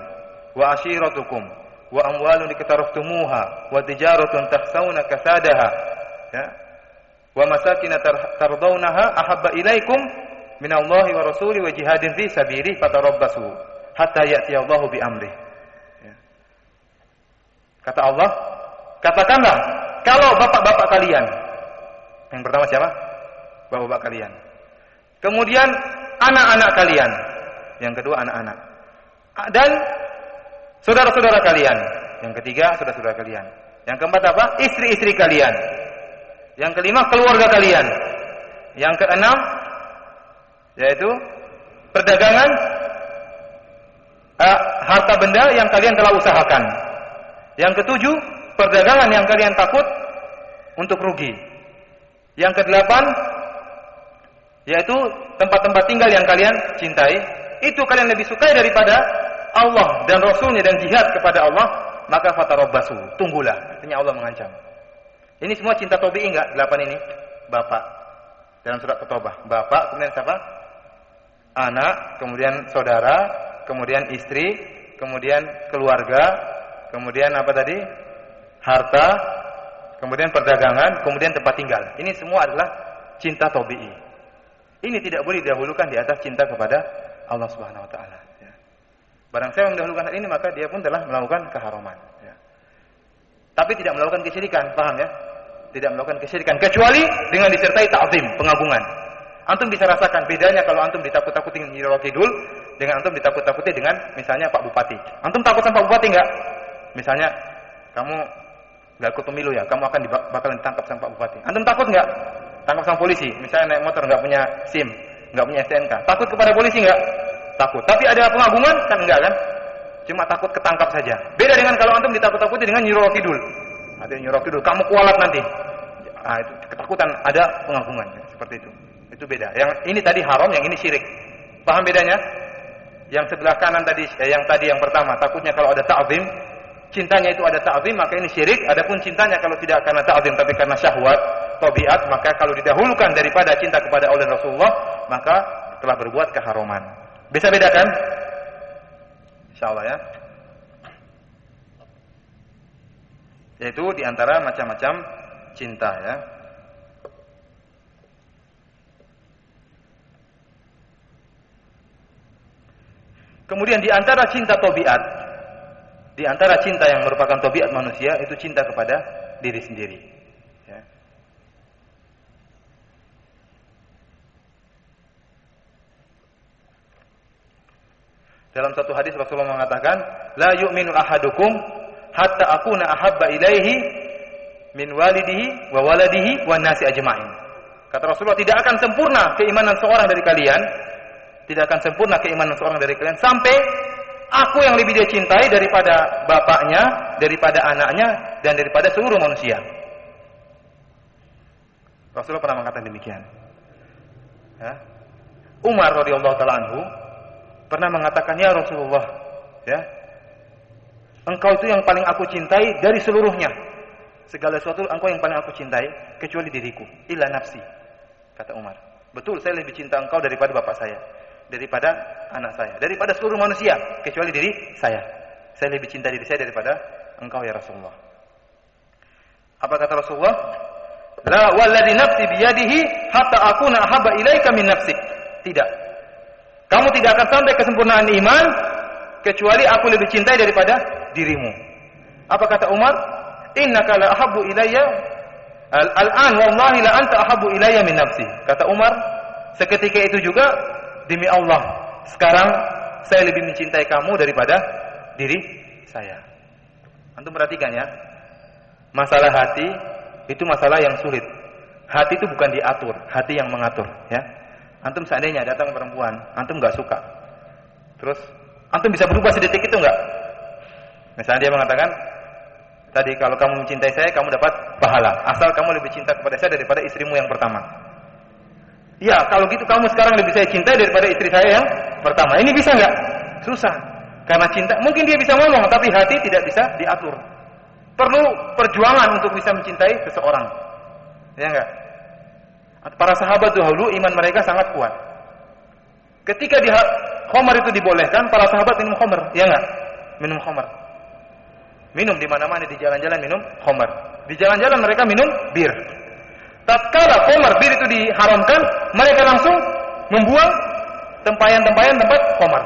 wa ashiratukum wa amwalun iktaraftumuha wa tijaratun takhshawna kasadaha, ya, wa masakin tardawnaha ahabba ilaikum minallahi wa rasuli wa jihadin fi sabilihi fatarabbasu hatta ya'tiyallahu bi amri. Ya. Kata Allah, katakanlah kalau bapak-bapak kalian, yang pertama siapa? Bapak-bapak kalian. Kemudian anak-anak kalian. Yang kedua anak-anak. Dan saudara-saudara kalian. Yang ketiga saudara-saudara kalian. Yang keempat apa? Istri-istri kalian. Yang kelima keluarga kalian. Yang keenam yaitu perdagangan harta benda yang kalian telah usahakan. Yang ketujuh perdagangan yang kalian takut untuk rugi. Yang kedelapan yaitu tempat-tempat tinggal yang kalian cintai. itu kalian lebih sukai daripada Allah dan Rasulnya dan jihad kepada Allah, maka fatarabbasu, tunggulah. Artinya Allah mengancam. Ini semua cinta tabi'i enggak? 8 ini. Bapak. Dalam surat At-Taubah. Bapak, kemudian siapa? Anak, kemudian saudara, kemudian istri, kemudian keluarga, kemudian apa tadi? Harta, kemudian perdagangan, kemudian tempat tinggal. Ini semua adalah cinta tabi'i. Ini tidak boleh didahulukan di atas cinta kepada Allah Subhanahu wa taala, ya. Barang siapa mendahulukan hal ini, maka dia pun telah melakukan keharaman, ya. Tapi tidak melakukan kesyirikan, paham ya? Tidak melakukan kesyirikan kecuali dengan disertai ta'zim, pengagungan. Antum bisa rasakan bedanya kalau antum ditakut-takuti dengan Nyi Roro Kidul dengan antum ditakut-takuti dengan misalnya Pak Bupati. Antum takut sama Pak Bupati enggak? Misalnya kamu enggak ikut pemilu ya, kamu akan bakalan ditangkap sama Pak Bupati. Antum takut enggak? Tangkap sama polisi, misalnya naik motor enggak punya SIM, enggak punya STNK. Takut kepada polisi enggak? Takut. Tapi ada pengagungan kan enggak kan? Cuma takut ketangkap saja. Beda dengan kalau antum ditakut-takuti dengan Nyi Roro Kidul. Ada Nyi Roro Kidul, kamu kualat nanti. Ah, itu ketakutan, ada pengagungan, ya, seperti itu. Itu beda. Yang ini tadi haram, yang ini syirik. Paham bedanya? Yang sebelah kanan tadi, yang pertama, takutnya kalau ada ta'zim, cintanya itu ada ta'zim, maka ini syirik. Adapun cintanya kalau tidak karena ta'zim tapi karena syahwat, tabiat, maka kalau didahulukan daripada cinta kepada Allah dan Rasulullah, maka telah berbuat keharaman. Bisa bedakan? Insyaallah ya. Yaitu di antara macam-macam cinta ya. Kemudian di antara cinta tabiat, di antara cinta yang merupakan tabiat manusia itu cinta kepada diri sendiri. Ya. Dalam satu hadis Rasulullah mengatakan, la yu'minu ahadukum hatta akuna ahabba ilaihi min walidihi wa waladihi wan nasi ajma'in. Kata Rasulullah, tidak akan sempurna keimanan seorang dari kalian, tidak akan sempurna keimanan seorang dari kalian sampai aku yang lebih dia cintai daripada bapaknya, daripada anaknya, dan daripada seluruh manusia. Rasulullah pernah mengatakan demikian. Ya. Umar radhiyallahu taala anhu pernah mengatakan, ya Rasulullah, ya, engkau itu yang paling aku cintai dari seluruhnya. Segala sesuatu engkau yang paling aku cintai kecuali diriku, illa nafsi, kata Umar. Betul, saya lebih cinta engkau daripada bapak saya, daripada anak saya, daripada seluruh manusia kecuali diri saya. Saya lebih cinta diri saya daripada engkau ya Rasulullah. Apa kata Rasulullah? La walladhi nafsi biyadihi hatta akuna ahabba ilaika min nafsik. Tidak. Kamu tidak akan sampai kesempurnaan iman kecuali aku lebih cintai daripada dirimu. Apa kata Umar? Innaka la ahabbu ilayya al-an wallahi la anta ahabbu ilayya min nafsi. Kata Umar, seketika itu juga demi Allah, sekarang saya lebih mencintai kamu daripada diri saya. Antum perhatikan ya. Masalah hati itu masalah yang sulit. Hati itu bukan diatur, hati yang mengatur, ya. Antum seandainya datang perempuan, antum enggak suka. Terus antum bisa berubah sedetik itu enggak? Misalnya dia mengatakan, tadi kalau kamu mencintai saya, kamu dapat pahala. Asal kamu lebih cinta kepada saya daripada istrimu yang pertama. Ya, kalau gitu kamu sekarang lebih saya cintai daripada istri saya yang pertama. Ini bisa nggak? Susah. Karena cinta, mungkin dia bisa ngomong, tapi hati tidak bisa diatur. Perlu perjuangan untuk bisa mencintai seseorang. Ya nggak? Para sahabat dahulu iman mereka sangat kuat. Ketika khamar itu dibolehkan, para sahabat minum khamar. Ya nggak? Minum khamar. Minum di mana-mana, di jalan-jalan minum khamar. Di jalan-jalan mereka minum bir. Tatkala khamar bir itu diharamkan, mereka langsung membuang tempayan-tempayan tempat khamar.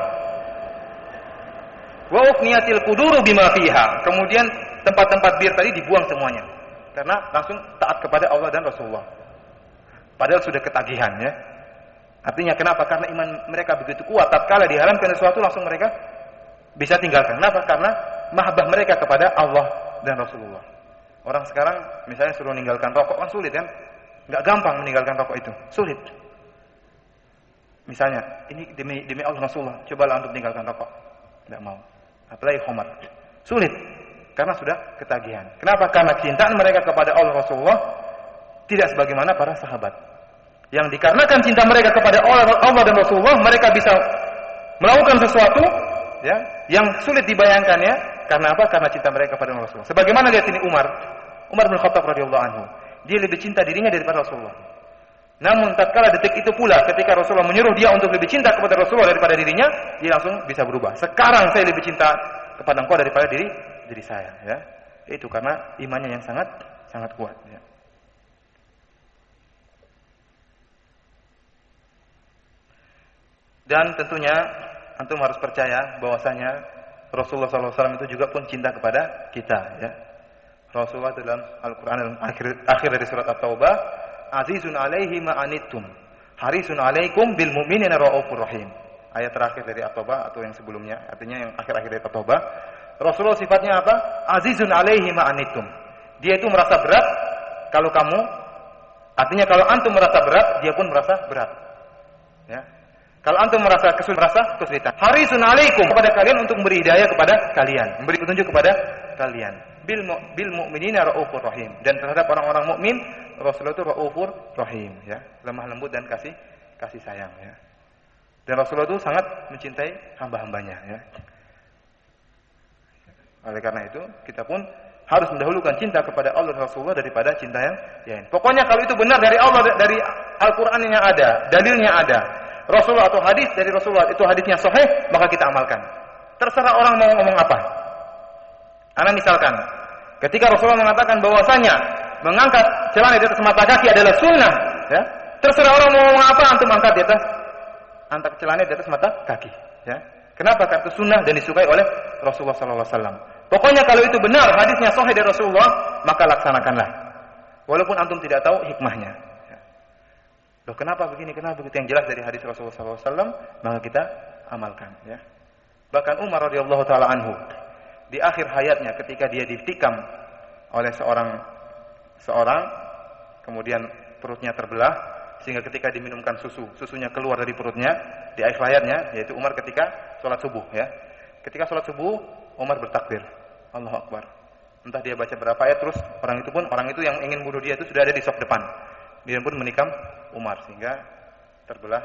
Wa ufniyatil quduru bima fiha. Kemudian tempat-tempat bir tadi dibuang semuanya. Karena langsung taat kepada Allah dan Rasulullah. Padahal sudah ketagihan ya. Artinya kenapa? Karena iman mereka begitu kuat. Tatkala diharamkan sesuatu langsung mereka bisa tinggalkan. Kenapa? Karena mahabbah mereka kepada Allah dan Rasulullah. Orang sekarang misalnya suruh meninggalkan rokok kan sulit kan? Enggak gampang meninggalkan rokok itu, sulit. Misalnya, ini demi Allah Rasulullah, cobalah untuk meninggalkan rokok. Enggak mau. Apalagi khamar. Sulit karena sudah ketagihan. Kenapa? Karena cintaan mereka kepada Allah Rasulullah tidak sebagaimana para sahabat. Yang dikarenakan cinta mereka kepada Allah dan Rasulullah, mereka bisa melakukan sesuatu ya yang sulit dibayangkannya. Karena apa? Karena cinta mereka pada Rasulullah. Sebagaimana lihat ini Umar bin Khattab radhiyallahu anhu. Dia lebih cinta dirinya daripada Rasulullah. Namun tatkala detik itu pula ketika Rasulullah menyuruh dia untuk lebih cinta kepada Rasulullah daripada dirinya, dia langsung bisa berubah. Sekarang saya lebih cinta kepada engkau daripada diri saya, ya. Itu karena imannya yang sangat kuat, ya. Dan tentunya antum harus percaya bahwasanya Rasulullah SAW itu juga pun cinta kepada kita, ya. Rasulullah dalam Al-Quran dalam akhir dari surat At-Taubah, Azizun alaihi ma'anittum, harisun alaikum bil mu'minina ra'ufur rahim. Ayat terakhir dari At-Taubah atau yang sebelumnya, artinya yang akhir-akhir dari At-Taubah. Rasulullah sifatnya apa? Azizun alaihi ma'anittum. Dia itu merasa berat kalau kamu, artinya kalau antum merasa berat, dia pun merasa berat. Ya. Kalau antum merasa kesulitan. Harisun alaikum, kepada kalian untuk memberi hidayah kepada kalian, memberi petunjuk kepada kalian. Bil mu'minina raufur rahim. Dan terhadap orang-orang mukmin, Rasulullah itu raufur rahim, ya. Lemah lembut dan kasih sayang, ya. Dan Rasulullah itu sangat mencintai hamba-hambanya, ya. Oleh karena itu, kita pun harus mendahulukan cinta kepada Allah dan Rasulullah daripada cinta yang lain. Pokoknya kalau itu benar dari Allah, dari Al-Qur'an yang ada, dalilnya ada, Rasulullah atau hadis dari Rasulullah itu hadisnya sahih, maka kita amalkan. Terserah orang mau ngomong apa. Karena misalkan ketika Rasulullah mengatakan bahwasanya mengangkat celana di atas mata kaki adalah sunnah, ya. Terserah orang mau ngomong apa, antum angkat di atas celana di atas mata kaki, ya. Kenapa? Karena itu sunnah dan disukai oleh Rasulullah SAW. Pokoknya kalau itu benar hadisnya sahih dari Rasulullah, maka laksanakanlah. Walaupun antum tidak tahu hikmahnya. Loh, kenapa begini, kenapa begitu, yang jelas dari hadis Rasulullah SAW, maka kita amalkan, ya. Bahkan Umar radhiyallahu taala anhu di akhir hayatnya ketika dia ditikam oleh seorang kemudian perutnya terbelah sehingga ketika diminumkan susunya keluar dari perutnya di akhir hayatnya, yaitu Umar ketika sholat subuh, ya. Ketika sholat subuh Umar bertakbir, Allahu Akbar. Entah dia baca berapa ayat, terus orang itu yang ingin bunuh dia itu sudah ada di saf depan. Dia pun menikam Umar sehingga terbelah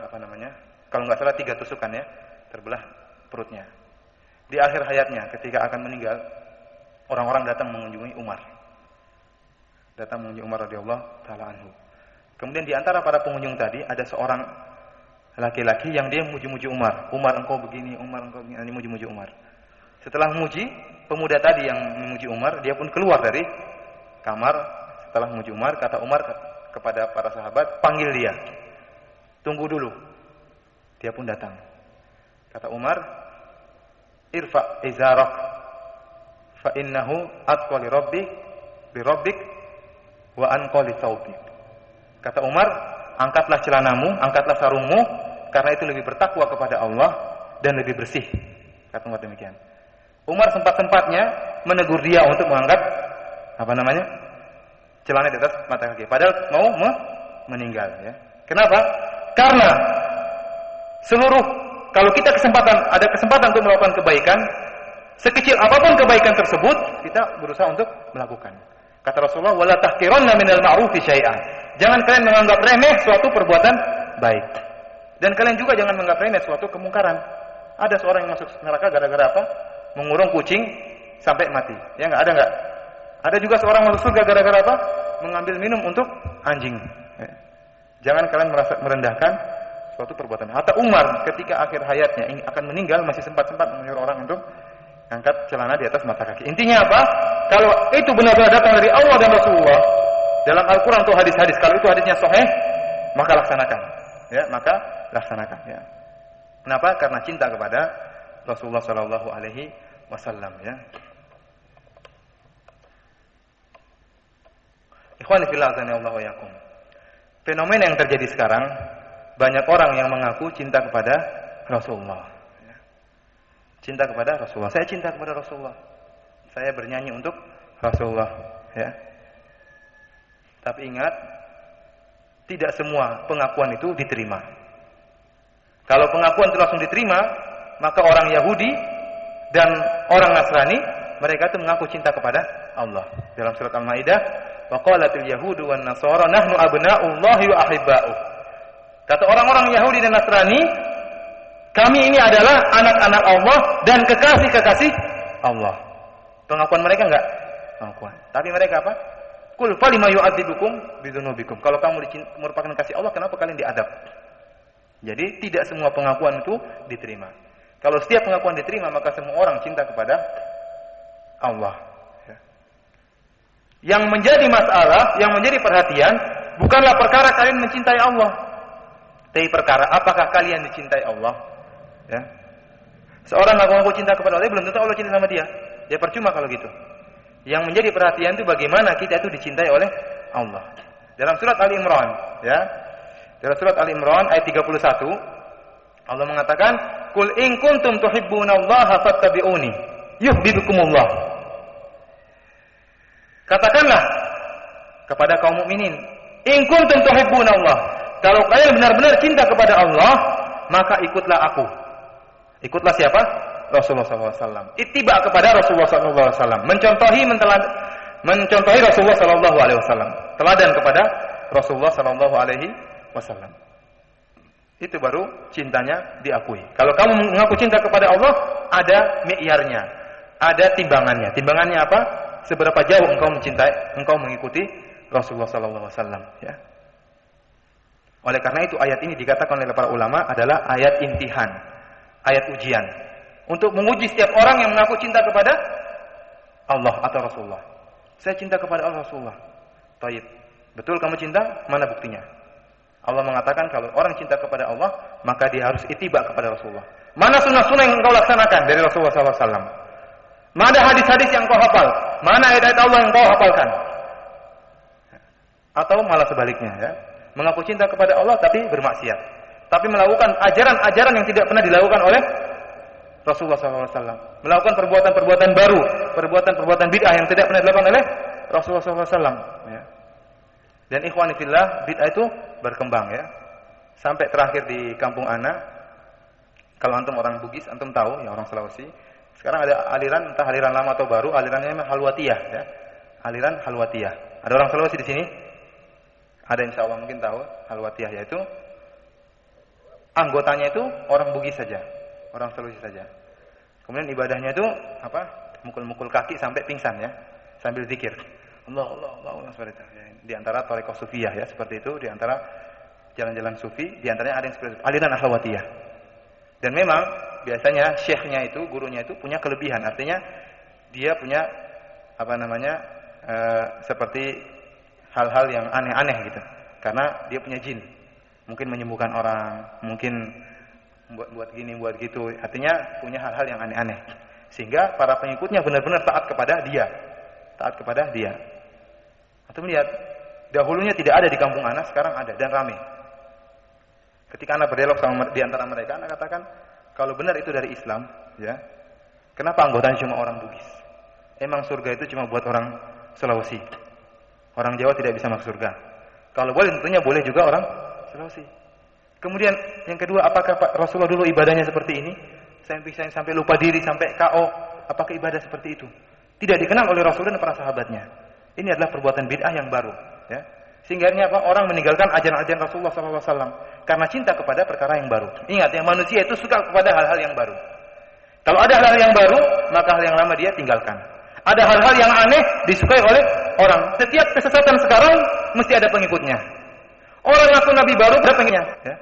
kalau nggak salah 3 tusukan, ya, terbelah perutnya. Di akhir hayatnya ketika akan meninggal, orang-orang datang mengunjungi Umar. Radhiyallahu taala anhu. Kemudian di antara para pengunjung tadi ada seorang laki-laki yang dia muji-muji Umar. Umar engkau begini, Umar engkau begini, muji-muji Umar. Setelah memuji pemuda tadi yang memuji Umar, dia pun keluar dari kamar. Setelah memuji Umar, kata Umar kepada para sahabat, panggil dia. Tunggu dulu. Dia pun datang. Kata Umar, irfa izarak fa innahu atqa li rabbik wa anqa li thawbik. Kata Umar, angkatlah celanamu, angkatlah sarungmu, karena itu lebih bertakwa kepada Allah dan lebih bersih. Kata Umar demikian. Umar sempat-sempatnya menegur dia untuk mengangkat celana di atas mata kaki, padahal mau meninggal, ya. Kenapa? Karena kalau kita ada kesempatan untuk melakukan kebaikan, sekecil apapun kebaikan tersebut, kita berusaha untuk melakukan. Kata Rasulullah, wala tahqiranna minal ma'rufi syai'an. Jangan kalian menganggap remeh suatu perbuatan baik. Dan kalian juga jangan menganggap remeh suatu kemungkaran. Ada seorang yang masuk neraka gara-gara apa? Mengurung kucing sampai mati. Ya enggak? Ada enggak? Ada juga seorang masuk surga gara-gara apa? Mengambil minum untuk anjing. Ya. Jangan kalian merasa merendahkan suatu perbuatan. Hatta Umar ketika akhir hayatnya akan meninggal masih sempat-sempat menyuruh orang untuk angkat celana di atas mata kaki. Intinya apa? Kalau itu benar-benar datang dari Allah dan Rasulullah dalam Al-Quran atau hadis-hadis, kalau itu hadisnya sahih, maka laksanakan. Ya, maka laksanakan. Ya. Kenapa? Karena cinta kepada Rasulullah Sallallahu Alaihi Wasallam. Ya. Ikhwani fillah azanillahu wa iyyakum. Fenomena yang terjadi sekarang, banyak orang yang mengaku cinta kepada Rasulullah. Cinta kepada Rasulullah. Saya cinta kepada Rasulullah. Saya bernyanyi untuk Rasulullah, ya. Tapi ingat, tidak semua pengakuan itu diterima. Kalau pengakuan itu langsung diterima, maka orang Yahudi dan orang Nasrani, mereka itu mengaku cinta kepada Allah. Dalam surat Al-Maidah, wa qalatil yahudu wan nasara nahnu abna'ullahi wa ahibba'uh. Kata orang-orang Yahudi dan Nasrani, Kami ini adalah anak-anak Allah dan kekasih-kekasih Allah. Pengakuan mereka enggak? Pengakuan. Tapi mereka apa? Qul falima yu'adzibukum bidzunubikum. Kalau kamu merupakan kasih Allah, kenapa kalian diadab? Jadi tidak semua pengakuan itu diterima. Kalau setiap pengakuan diterima, maka semua orang cinta kepada Allah. Yang menjadi masalah, yang menjadi perhatian, bukanlah perkara kalian mencintai Allah, tapi perkara apakah kalian dicintai Allah. Ya. Seorang ngaku-ngaku cinta kepada Allah, belum tentu Allah cinta sama dia. Ya percuma kalau gitu. Yang menjadi perhatian itu bagaimana kita itu dicintai oleh Allah. Dalam surat Ali Imran, ya. Dalam surat Ali Imran ayat 31, Allah mengatakan, "Qul in kuntum tuhibbunallaha fattabi'uni yuhibbukumullah." Katakanlah kepada kaum mukminin, "In kuntum tuhibbunallah." Kalau kalian benar-benar cinta kepada Allah, maka ikutlah aku. Ikutlah siapa? Rasulullah SAW. Ittiba kepada Rasulullah SAW. Mencontohi Rasulullah SAW. Teladan kepada Rasulullah SAW. Itu baru cintanya diakui. Kalau kamu mengaku cinta kepada Allah, ada mi'yarnya, ada timbangannya. Timbangannya apa? Seberapa jauh engkau mencintai, engkau mengikuti Rasulullah SAW. Ya. Oleh karena itu ayat ini dikatakan oleh para ulama adalah ayat imtihan, ayat ujian, untuk menguji setiap orang yang mengaku cinta kepada Allah atau Rasulullah. Saya cinta kepada Allah, Rasulullah. Taib. Betul kamu cinta? Mana buktinya? Allah mengatakan kalau orang cinta kepada Allah, maka dia harus ittiba kepada Rasulullah. Mana sunnah-sunnah yang engkau laksanakan dari Rasulullah SAW? Mana hadis-hadis yang kau hafal? Mana ayat-ayat Allah yang kau hafalkan? Atau malah sebaliknya, ya. Mengaku cinta kepada Allah tapi bermaksiat. Tapi melakukan ajaran-ajaran yang tidak pernah dilakukan oleh Rasulullah SAW. Melakukan perbuatan-perbuatan baru, perbuatan-perbuatan bid'ah yang tidak pernah dilakukan oleh Rasulullah SAW. Ya. Dan ikhwani fillah, bid'ah itu berkembang, ya. Sampai terakhir di kampung Ana, kalau antum orang Bugis, antum tahu, ya orang Sulawesi. Sekarang ada aliran, entah aliran lama atau baru, alirannya Halwatiyah, ya. Aliran Halwatiyah. Ada orang Sulawesi di sini? Ada, insya Allah mungkin tahu Halwatiyah, yaitu anggotanya itu orang Bugis saja, orang Sulawesi saja. Kemudian ibadahnya itu apa? Mukul-mukul kaki sampai pingsan, ya, sambil zikir. Allah seperti itu. Di antara thariqah sufiyah, ya, seperti itu. Di antara jalan-jalan sufi, di antaranya ada yang seperti itu, aliran Halwatiyah. Dan memang biasanya syekhnya itu, gurunya itu punya kelebihan, artinya dia punya apa namanya seperti hal-hal yang aneh-aneh gitu, karena dia punya jin, mungkin menyembuhkan orang, mungkin buat gini, buat gitu, artinya punya hal-hal yang aneh-aneh, sehingga para pengikutnya benar-benar taat kepada dia. Atau melihat dahulunya tidak ada di kampung Ana, sekarang ada dan ramai. Ketika Ana berdialog sama di antara mereka, Ana katakan, kalau benar itu dari Islam, ya, kenapa anggotanya cuma orang Bugis? Emang surga itu cuma buat orang Sulawesi? Orang Jawa tidak bisa masuk surga. Kalau boleh, tentunya boleh juga orang Sulawesi. Kemudian yang kedua, apakah Rasulullah dulu ibadahnya seperti ini? Sampai lupa diri, sampai KO. Apakah ibadah seperti itu? Tidak dikenal oleh Rasulullah dan para sahabatnya. Ini adalah perbuatan bid'ah yang baru, ya. Sehingga apa? Orang meninggalkan ajaran-ajaran Rasulullah SAW karena cinta kepada perkara yang baru. Ingat, yang manusia itu suka kepada hal-hal yang baru. Kalau ada hal-hal yang baru, maka hal yang lama dia tinggalkan. Ada hal-hal yang aneh disukai oleh orang. Setiap kesesatan sekarang mesti ada pengikutnya. Orang ngaku nabi baru berapa pengikutnya? Ya.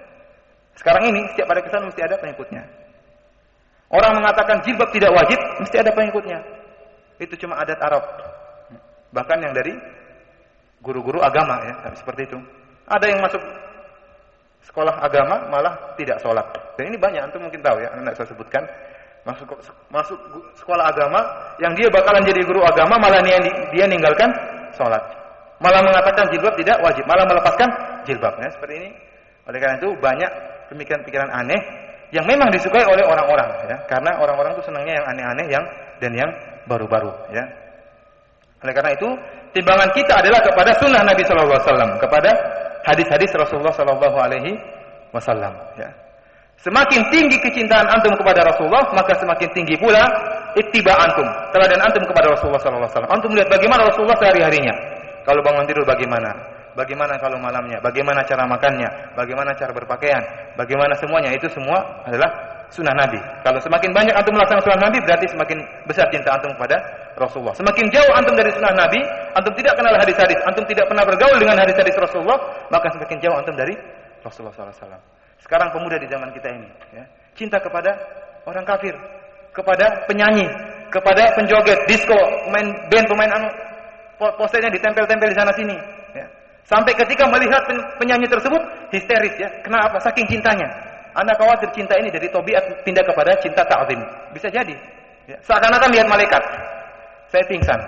Sekarang ini setiap ada kesesatan mesti ada pengikutnya. Orang mengatakan jilbab tidak wajib, mesti ada pengikutnya. Itu cuma adat Arab. Bahkan yang dari guru-guru agama, ya, seperti itu. Ada yang masuk sekolah agama malah tidak sholat. Dan ini banyak, antum mungkin tahu, ya, tidak saya sebutkan. Masuk sekolah agama yang dia bakalan jadi guru agama, malah dia ninggalkan sholat, malah mengatakan jilbab tidak wajib, malah melepaskan jilbabnya, seperti ini. Oleh karena itu banyak pemikiran-pemikiran aneh yang memang disukai oleh orang-orang, ya, karena orang-orang itu senangnya yang aneh-aneh dan yang baru-baru, ya. Oleh karena itu timbangan kita adalah kepada sunnah Nabi SAW, kepada hadis-hadis Rasulullah SAW, ya. Semakin tinggi kecintaan antum kepada Rasulullah, maka semakin tinggi pula ittiba antum, teladan antum kepada Rasulullah SAW. Antum lihat bagaimana Rasulullah sehari-harinya. Kalau bangun tidur bagaimana? Bagaimana kalau malamnya? Bagaimana cara makannya? Bagaimana cara berpakaian? Bagaimana semuanya? Itu semua adalah sunnah Nabi. Kalau semakin banyak antum melaksanakan sunnah Nabi, berarti semakin besar cinta antum kepada Rasulullah. Semakin jauh antum dari sunnah Nabi, antum tidak kenal hadis-hadis, antum tidak pernah bergaul dengan hadis-hadis Rasulullah, maka semakin jauh antum dari Rasulullah SAW. Sekarang pemuda di zaman kita ini, ya, cinta kepada orang kafir, kepada penyanyi, kepada penjoget, disco, pemain band, pemain posternya ditempel-tempel di sana sini. Ya. Sampai ketika melihat penyanyi tersebut histeris, ya. Kenapa? Saking cintanya. Anda khawatir cinta ini dari tabiat pindah kepada cinta ta'zim. Bisa jadi. Ya. Seakan-akan lihat malaikat. Saya pingsan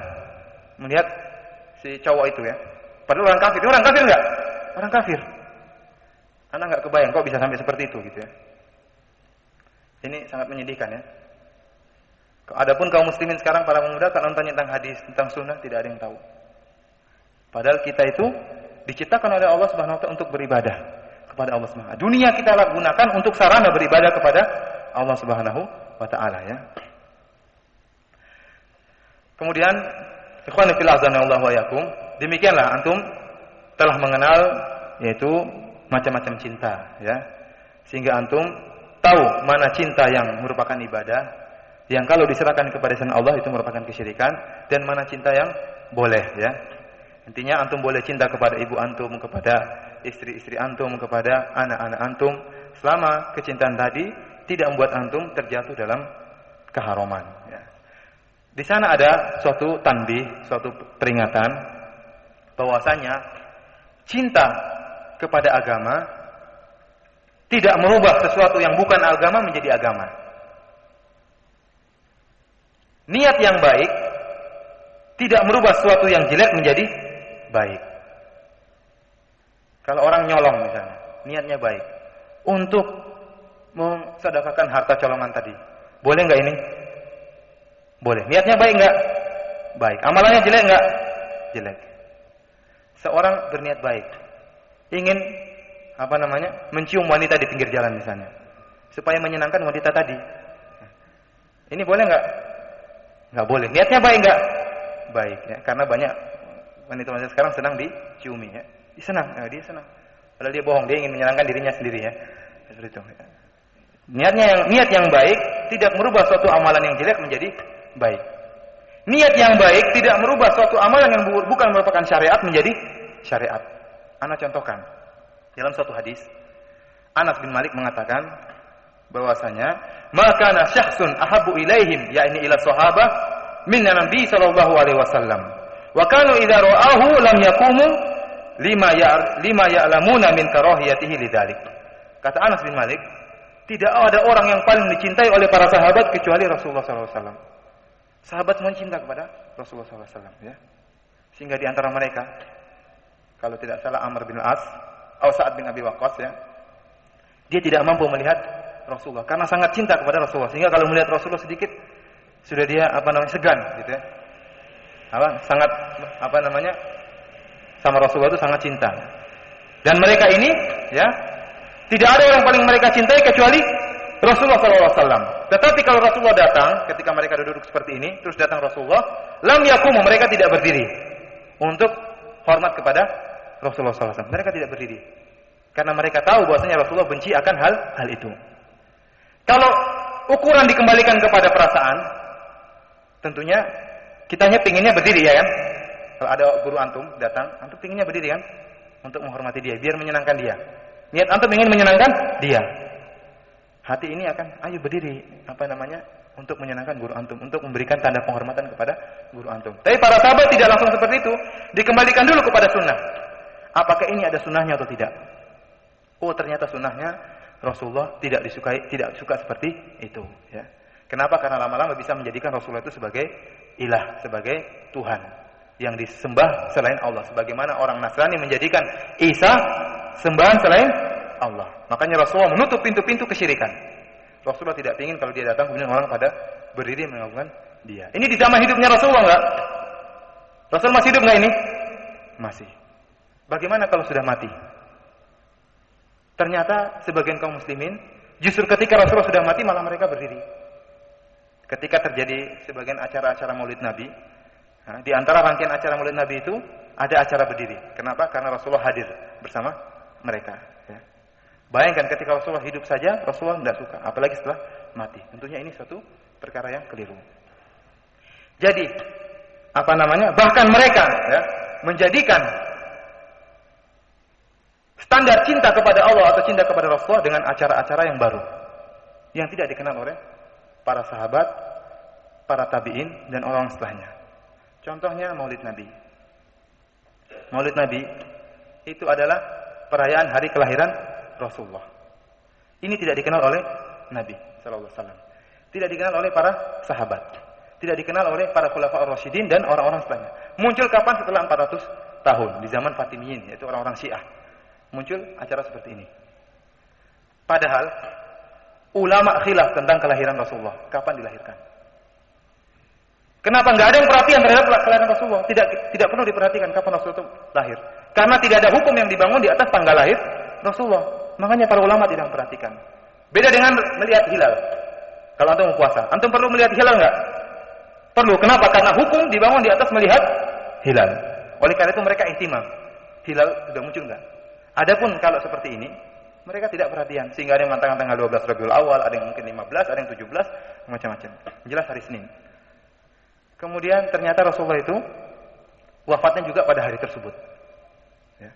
melihat si cowok itu, ya. Padahal orang kafir. Dia orang kafir enggak? Orang kafir. Anda enggak kebayang kok bisa sampai seperti itu gitu, ya. Ini sangat menyedihkan, ya. Adapun kaum muslimin sekarang, para pemuda, kalau nonton tentang hadis, tentang sunnah, tidak ada yang tahu. Padahal kita itu diciptakan oleh Allah Subhanahu wa taala untuk beribadah kepada Allah Subhanahu wa taala. Dunia kita gunakan untuk sarana beribadah kepada Allah Subhanahu wa taala, ya. Kemudian, ikhwan fillah azanallahu wa iyyakum, demikianlah antum telah mengenal yaitu macam-macam cinta, ya. Sehingga antum tahu mana cinta yang merupakan ibadah, yang kalau diserahkan kepada selain Allah itu merupakan kesyirikan, dan mana cinta yang boleh, ya. Intinya antum boleh cinta kepada ibu antum, kepada istri-istri antum, kepada anak-anak antum, selama kecintaan tadi tidak membuat antum terjatuh dalam keharaman, ya. Di sana ada suatu tanbih, suatu peringatan bahwasanya cinta kepada agama tidak merubah sesuatu yang bukan agama menjadi agama. Niat yang baik tidak merubah sesuatu yang jelek menjadi baik. Kalau orang nyolong misalnya, niatnya baik untuk mensedekahkan harta colongan tadi, boleh nggak ini? Boleh. Niatnya baik nggak? Baik. Amalannya jelek nggak? Jelek. Seorang berniat baik, ingin mencium wanita di pinggir jalan misalnya, supaya menyenangkan wanita tadi. Ini boleh nggak? Nggak boleh. Niatnya baik nggak? Baik, ya. Karena banyak wanita-wanita sekarang senang diciumi, ya. Dia senang, dia senang. Padahal dia bohong, dia ingin menyenangkan dirinya sendiri, ya. Seperti itu. Ya. Niat yang baik tidak merubah suatu amalan yang jelek menjadi baik. Niat yang baik tidak merubah suatu amalan yang bukan merupakan syariat menjadi syariat. Ana contohkan. Dalam suatu hadis, Anas bin Malik mengatakan bahwasanya maka kana syakhsun ahabbu ilaihim yakni ila sahabah min nabi sallallahu alaihi wasallam wa kanu idza ra'ahu lam yaqumu lima ya'lamuna min karahiyatihi lidzalik. Kata Anas bin Malik, tidak ada orang yang paling dicintai oleh para sahabat kecuali Rasulullah sallallahu alaihi wasallam. Sahabat semua cinta kepada Rasulullah sallallahu alaihi wasallam, ya. Sehingga di antara mereka, kalau tidak salah Amr bin As atau Sa'ad bin Abi Waqqas, ya, dia tidak mampu melihat Rasulullah karena sangat cinta kepada Rasulullah, sehingga kalau melihat Rasulullah sedikit sudah dia segan gitu, ya. Sangat sama Rasulullah itu sangat cinta. Dan mereka ini, ya, tidak ada orang paling mereka cintai kecuali Rasulullah sallallahu alaihi wasallam. Tetapi kalau Rasulullah datang, ketika mereka duduk seperti ini, terus datang Rasulullah, lam yaqumu, mereka tidak berdiri untuk hormat kepada Rasulullah sallallahu alaihi wasallam. Mereka tidak berdiri karena mereka tahu bahwasanya Rasulullah benci akan hal itu. Kalau ukuran dikembalikan kepada perasaan, tentunya kitanya pinginnya berdiri, ya kan? Kalau ada guru antum datang, antum pinginnya berdiri kan? Untuk menghormati dia, biar menyenangkan dia. Niat antum ingin menyenangkan dia. Hati ini akan, ayo berdiri, untuk menyenangkan guru antum, untuk memberikan tanda penghormatan kepada guru antum. Tapi para sahabat tidak langsung seperti itu, dikembalikan dulu kepada sunnah. Apakah ini ada sunnahnya atau tidak? Oh, ternyata sunnahnya Rasulullah tidak suka seperti itu, ya. Kenapa? Karena lama-lama bisa menjadikan Rasulullah itu sebagai ilah, sebagai Tuhan yang disembah selain Allah. Sebagaimana orang Nasrani menjadikan Isa sembahan selain Allah. Makanya Rasulullah menutup pintu-pintu kesyirikan. Rasulullah tidak ingin kalau dia datang kemudian orang pada berdiri mengagungkan dia. Ini di zaman hidupnya Rasulullah enggak? Rasul masih hidup enggak ini? Masih. Bagaimana kalau sudah mati? Ternyata sebagian kaum muslimin justru ketika Rasulullah sudah mati malah mereka berdiri. Ketika terjadi sebagian acara-acara Maulid Nabi, di antara rangkaian acara Maulid Nabi itu ada acara berdiri. Kenapa? Karena Rasulullah hadir bersama mereka, ya. Bayangkan ketika Rasulullah hidup saja, Rasulullah tidak suka, apalagi setelah mati. Tentunya ini suatu perkara yang keliru. Jadi, bahkan mereka ya, menjadikan standar cinta kepada Allah atau cinta kepada Rasulullah dengan acara-acara yang baru, yang tidak dikenal oleh para sahabat, para tabi'in, dan orang setelahnya. Contohnya Maulid Nabi. Maulid Nabi itu adalah perayaan hari kelahiran Rasulullah. Ini tidak dikenal oleh Nabi sallallahu alaihi wasallam. Tidak dikenal oleh para sahabat. Tidak dikenal oleh para khulafaur rasyidin dan orang-orang setelahnya. Muncul kapan? Setelah 400 tahun di zaman Fatimiyin, yaitu orang-orang Syiah. Muncul acara seperti ini. Padahal ulama khilaf tentang kelahiran Rasulullah. Kapan dilahirkan? Kenapa nggak ada yang perhatian terhadap kelahiran Rasulullah? Tidak perlu diperhatikan kapan Rasulullah itu lahir. Karena tidak ada hukum yang dibangun di atas tanggal lahir Rasulullah. Makanya para ulama tidak memperhatikan. Beda dengan melihat hilal. Kalau antum mau puasa, antum perlu melihat hilal nggak? Perlu. Kenapa? Karena hukum dibangun di atas melihat hilal. Oleh karena itu mereka ihtimam. Hilal sudah muncul nggak? Adapun kalau seperti ini, mereka tidak perhatian. Sehingga ada yang mengatakan tanggal 12 Rabiul Awal, ada yang mungkin 15, ada yang 17, macam-macam. Jelas hari Senin. Kemudian ternyata Rasulullah itu wafatnya juga pada hari tersebut. Ya.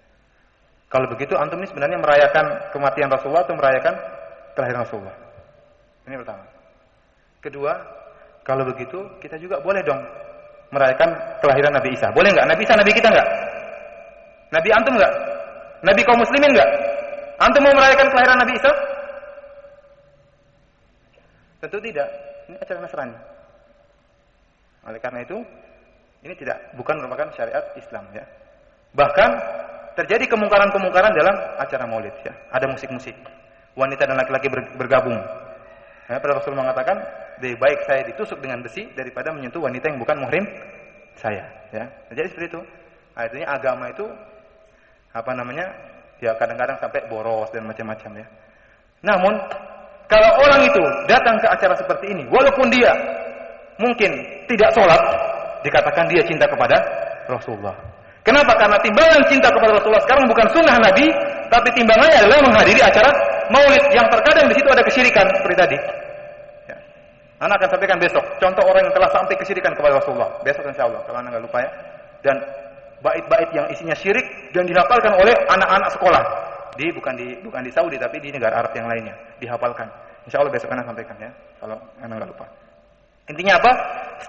Kalau begitu, antum ini sebenarnya merayakan kematian Rasulullah atau merayakan kelahiran Rasulullah? Ini pertama. Kedua, kalau begitu kita juga boleh dong merayakan kelahiran Nabi Isa. Boleh nggak? Nabi Isa Nabi kita nggak? Nabi antum nggak? Nabi kaum muslimin nggak? Antum mau merayakan kelahiran Nabi Isa? Tentu tidak. Ini acara Nasrani. Oleh karena itu, ini bukan merupakan syariat Islam ya. Bahkan terjadi kemungkaran-kemungkaran dalam acara Maulid ya. Ada musik-musik. Wanita dan laki-laki bergabung. Ya, pada Rasul mengatakan, lebih baik saya ditusuk dengan besi daripada menyentuh wanita yang bukan muhrim saya. Ya, jadi seperti itu. Artinya agama itu ya kadang-kadang sampai boros dan macam-macam ya. Namun kalau orang itu datang ke acara seperti ini, walaupun dia mungkin tidak sholat, dikatakan dia cinta kepada Rasulullah. Kenapa? Karena timbangan cinta kepada Rasulullah sekarang bukan sunnah Nabi, tapi timbangannya adalah menghadiri acara Maulid yang terkadang di situ ada kesyirikan seperti tadi. Ya. Anak akan sampaikan besok contoh orang yang telah sampai kesyirikan kepada Rasulullah. Besok insya Allah, kalau anak nggak lupa ya. Dan bait-bait yang isinya syirik dan dihafalkan oleh anak-anak sekolah. Bukan di Saudi tapi di negara Arab yang lainnya dihafalkan. Insya Allah besok anak sampaikan ya, kalau anak nggak lupa. Intinya apa?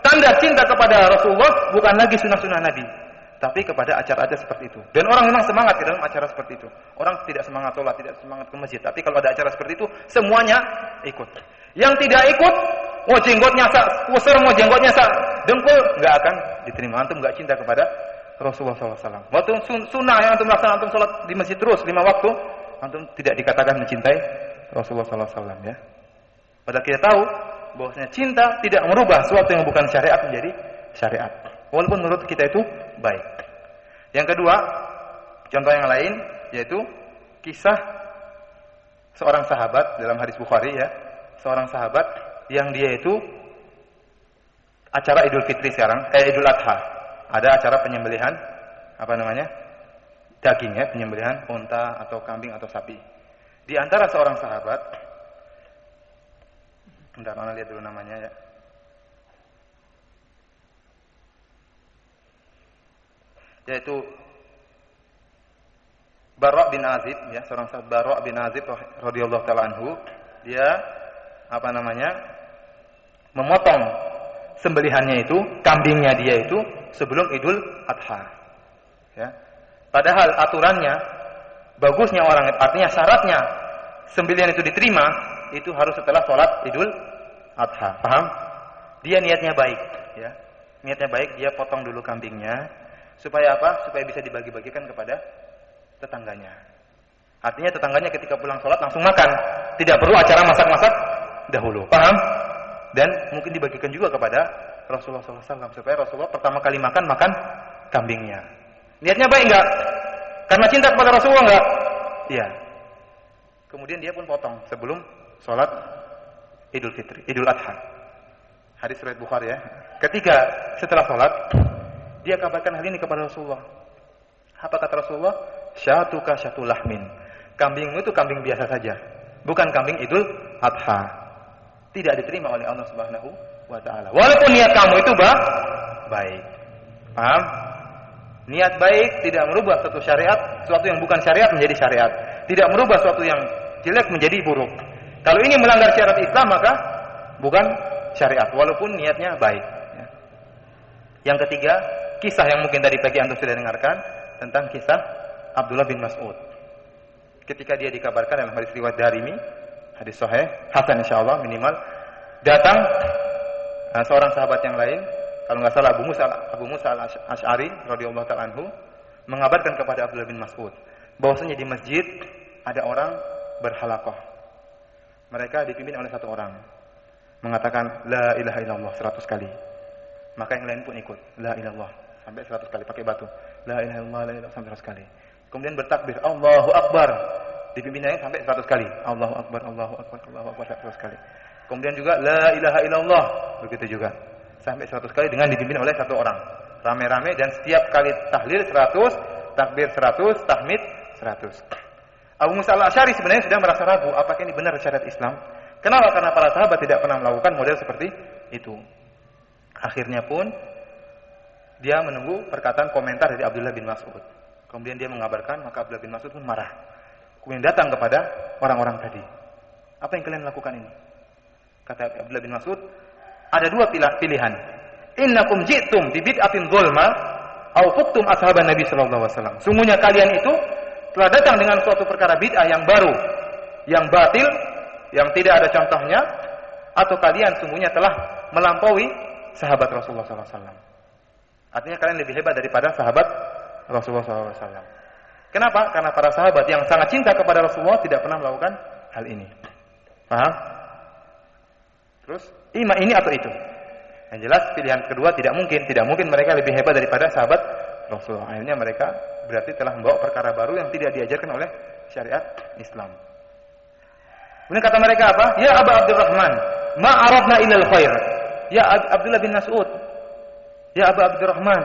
Standar cinta kepada Rasulullah bukan lagi sunnah-sunnah Nabi, tapi kepada acara-acara seperti itu. Dan orang memang semangat di dalam acara seperti itu. Orang tidak semangat sholat, tidak semangat ke masjid. Tapi kalau ada acara seperti itu, semuanya ikut. Yang tidak ikut, mau jenggotnya kusir, mau jenggotnya dengkul, nggak akan diterima. Antum nggak cinta kepada Rasulullah SAW. Waktu sunnah yang antum laksanakan, antum sholat di masjid terus 5 waktu, antum tidak dikatakan mencintai Rasulullah SAW ya. Padahal kita tahu bahwasanya cinta tidak merubah sesuatu yang bukan syariat menjadi syariat. Walaupun menurut kita itu baik. Yang kedua, contoh yang lain yaitu kisah seorang sahabat dalam hadis Bukhari ya, seorang sahabat yang dia itu acara Idul Fitri sekarang, Idul Adha. Ada acara penyembelihan daging ya, penyembelihan unta atau kambing atau sapi. Di antara seorang sahabat, bentar, mana lihat dulu namanya ya. Yaitu Bara' bin Azib ya, seorang sahabat Bara' bin Azib radhiyallahu taala anhu. Dia memotong sembelihannya itu, kambingnya dia itu sebelum Idul Adha. Ya. Padahal aturannya bagusnya orang, artinya syaratnya sembelihan itu diterima itu harus setelah sholat Idul Adha. Paham? Dia niatnya baik ya. Niatnya baik, dia potong dulu kambingnya supaya apa? Supaya bisa dibagi-bagikan kepada tetangganya. Artinya tetangganya ketika pulang sholat langsung makan, tidak perlu acara masak-masak dahulu. Paham? Dan mungkin dibagikan juga kepada Rasulullah SAW supaya Rasulullah pertama kali makan kambingnya. Niatnya baik enggak? Karena cinta kepada Rasulullah enggak? Iya. Kemudian dia pun potong sebelum sholat Idul Fitri, Idul Adha. Hadis riwayat Bukhari ya. Ketika setelah sholat, dia kabarkan hal ini kepada Rasulullah. Apa kata Rasulullah? Syatuka syatu lahmin. kambingmu itu kambing biasa saja, bukan kambing Idul Adha. Tidak diterima oleh Allah Subhanahu wa taala. Walaupun niat kamu itu baik. Paham? Niat baik tidak merubah suatu syariat, suatu yang bukan syariat menjadi syariat. Tidak merubah suatu yang jelek menjadi buruk. Kalau ini melanggar syariat Islam maka bukan syariat, walaupun niatnya baik. Yang ketiga, kisah yang mungkin tadi pagi antum sudah dengarkan tentang kisah Abdullah bin Mas'ud. Ketika dia dikabarkan dalam hadis riwayat Darimi, hadis sahih, hasan insyaallah minimal, datang seorang sahabat yang lain, kalau nggak salah Abu Musa al-Asy'ari radhiyallahu ta'ala anhu, mengabarkan kepada Abdullah bin Mas'ud bahwasanya di masjid ada orang berhalaqah. Mereka dipimpin oleh satu orang mengatakan la ilaha illallah 100 kali. Maka yang lain pun ikut la ilaha illallah sampai 100 kali pakai batu. La ilaha illallah, la ilaha sampai 100 kali. Kemudian bertakbir Allahu akbar. Dipimpin yang sampai 100 kali. Allahu akbar, Allahu akbar, Allahu akbar 100 kali. Kemudian juga la ilaha illallah, begitu juga. Sampai 100 kali dengan dipimpin oleh satu orang. Rame-rame dan setiap kali tahlil 100, takbir 100, tahmid 100. Abu Musa al-Asy'ari sebenarnya sudah merasa ragu apakah ini benar syariat Islam. Kenapa? Karena para sahabat tidak pernah melakukan model seperti itu. Akhirnya pun dia menunggu perkataan komentar dari Abdullah bin Mas'ud. Kemudian dia mengabarkan, maka Abdullah bin Mas'ud pun marah. Kemudian datang kepada orang-orang tadi. Apa yang kalian lakukan ini? Kata Abdullah bin Mas'ud, ada dua pilihan. Innakum ji'tum bi bid'atin dzulma aw fuqtum ashaban Nabi sallallahu alaihi wasallam. Sungguhnya kalian itu telah datang dengan suatu perkara bid'ah yang baru, yang batil, yang tidak ada contohnya, atau kalian sungguhnya telah melampaui sahabat Rasulullah sallallahu alaihi wasallam. Artinya kalian lebih hebat daripada sahabat Rasulullah sallallahu alaihi wasallam. Kenapa? Karena para sahabat yang sangat cinta kepada Rasulullah tidak pernah melakukan hal ini. Paham? Terus, ini atau itu. Yang jelas pilihan kedua tidak mungkin mereka lebih hebat daripada sahabat Rasulullah. Akhirnya mereka berarti telah membawa perkara baru yang tidak diajarkan oleh syariat Islam. Kemudian kata mereka apa? Ya Aba Abdurrahman, ma aradna ilal khair. Ya Abdullah bin Mas'ud, ya Aba Abdurrahman,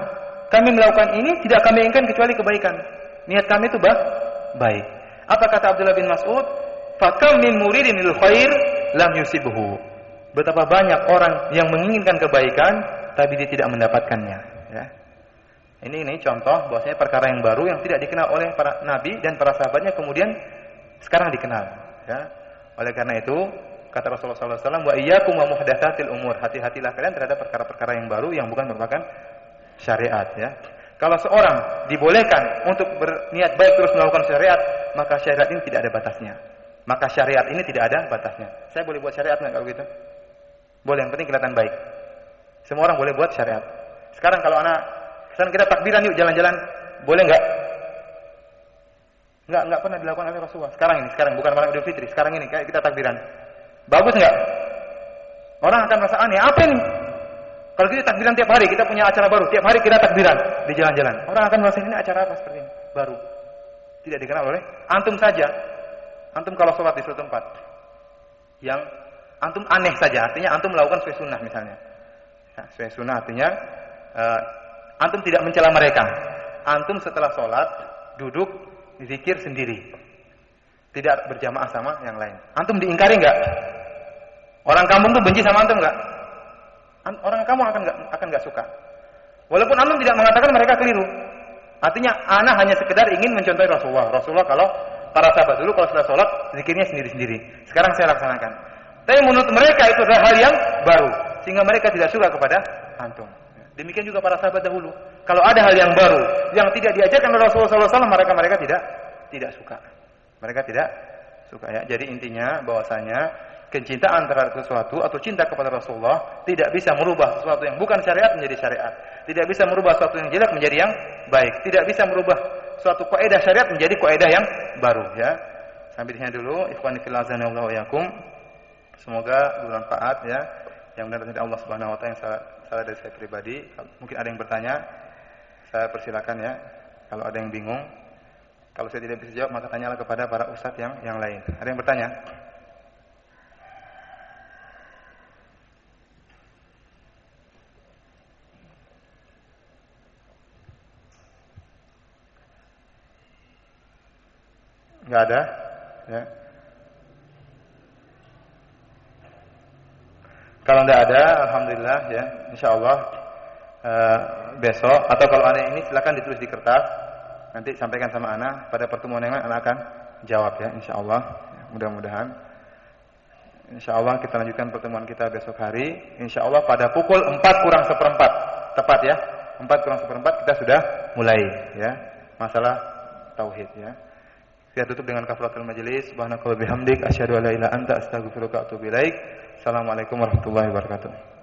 kami melakukan ini tidak kami inginkan kecuali kebaikan. Niat kami itu baik. Apa kata Abdullah bin Mas'ud? Fakam min muridin lil khair lam yusibhu. Betapa banyak orang yang menginginkan kebaikan tapi dia tidak mendapatkannya, ya. Ini contoh bahwasanya perkara yang baru yang tidak dikenal oleh para nabi dan para sahabatnya kemudian sekarang dikenal, ya. Oleh karena itu kata Rasulullah SAW, wa iyyakum wa muhdatsatil umur. Hati-hatilah kalian terhadap perkara-perkara yang baru yang bukan merupakan syariat, ya. Kalau seorang dibolehkan untuk berniat baik terus melakukan syariat, maka syariat ini tidak ada batasnya. Maka syariat ini tidak ada batasnya. Saya boleh buat syariat enggak kalau gitu? Boleh, yang penting kelihatan baik. Semua orang boleh buat syariat. Sekarang kalau sekarang kita takbiran yuk jalan-jalan, boleh enggak? Enggak pernah dilakukan oleh Rasulullah. Sekarang bukan malam Idul Fitri. Sekarang ini kayak kita takbiran. Bagus enggak? Orang akan merasa aneh, apa ini? Kalau kita takbiran tiap hari, kita punya acara baru, tiap hari kita takbiran di jalan-jalan. Orang akan merasa ini acara apa seperti ini? Baru. Tidak dikenal oleh antum saja. Antum kalau sholat di suatu tempat yang antum aneh saja, artinya antum melakukan sesuai sunnah misalnya. Nah, sesuai sunnah artinya antum tidak mencela mereka. Antum setelah sholat duduk zikir sendiri, tidak berjamaah sama yang lain. Antum diingkari enggak? Orang kampung tuh benci sama antum enggak? Orang kamu akan enggak suka. Walaupun antum tidak mengatakan mereka keliru. Artinya ana hanya sekedar ingin mencontohi Rasulullah. Rasulullah kalau para sahabat dulu kalau sudah sholat zikirnya sendiri-sendiri. Sekarang saya laksanakan. Tapi menurut mereka itu adalah hal yang baru sehingga mereka tidak suka kepada antum. Demikian juga para sahabat dahulu. Kalau ada hal yang baru yang tidak diajarkan oleh Rasulullah SAW, mereka tidak suka. Mereka tidak suka, ya. Jadi intinya bahwasanya kecintaan terhadap sesuatu atau cinta kepada Rasulullah tidak bisa merubah sesuatu yang bukan syariat menjadi syariat. Tidak bisa merubah sesuatu yang jelek menjadi yang baik. Tidak bisa merubah suatu kaidah syariat menjadi kaidah yang baru, ya. Sampai di sini dulu. Ikhwani fillah azanallahu wa iyyakum. Semoga bermanfaat, ya. Yang benar dari Allah Subhanahu wa taala, yang salah dari saya pribadi. Mungkin ada yang bertanya, saya persilakan, ya. Kalau ada yang bingung, kalau saya tidak bisa jawab maka tanyalah kepada para ustadz yang lain. Ada yang bertanya? Enggak ada? ya. Kalau tidak ada, alhamdulillah ya, insyaallah besok atau kalau ana ini silakan ditulis di kertas, nanti sampaikan sama ana pada pertemuan yang lain ana akan jawab ya, insyaallah. Ya, mudah-mudahan. Insyaallah kita lanjutkan pertemuan kita besok hari. Insyaallah pada pukul 4:04 tepat ya. 4:04 kita sudah mulai ya masalah tauhid ya. Kita tutup dengan kafaratul majelis. Subhanakallahumma bihamdik asyhadu an la ilaha illa anta astaghfiruka wa atubu ilaik. Assalamualaikum warahmatullahi wabarakatuh.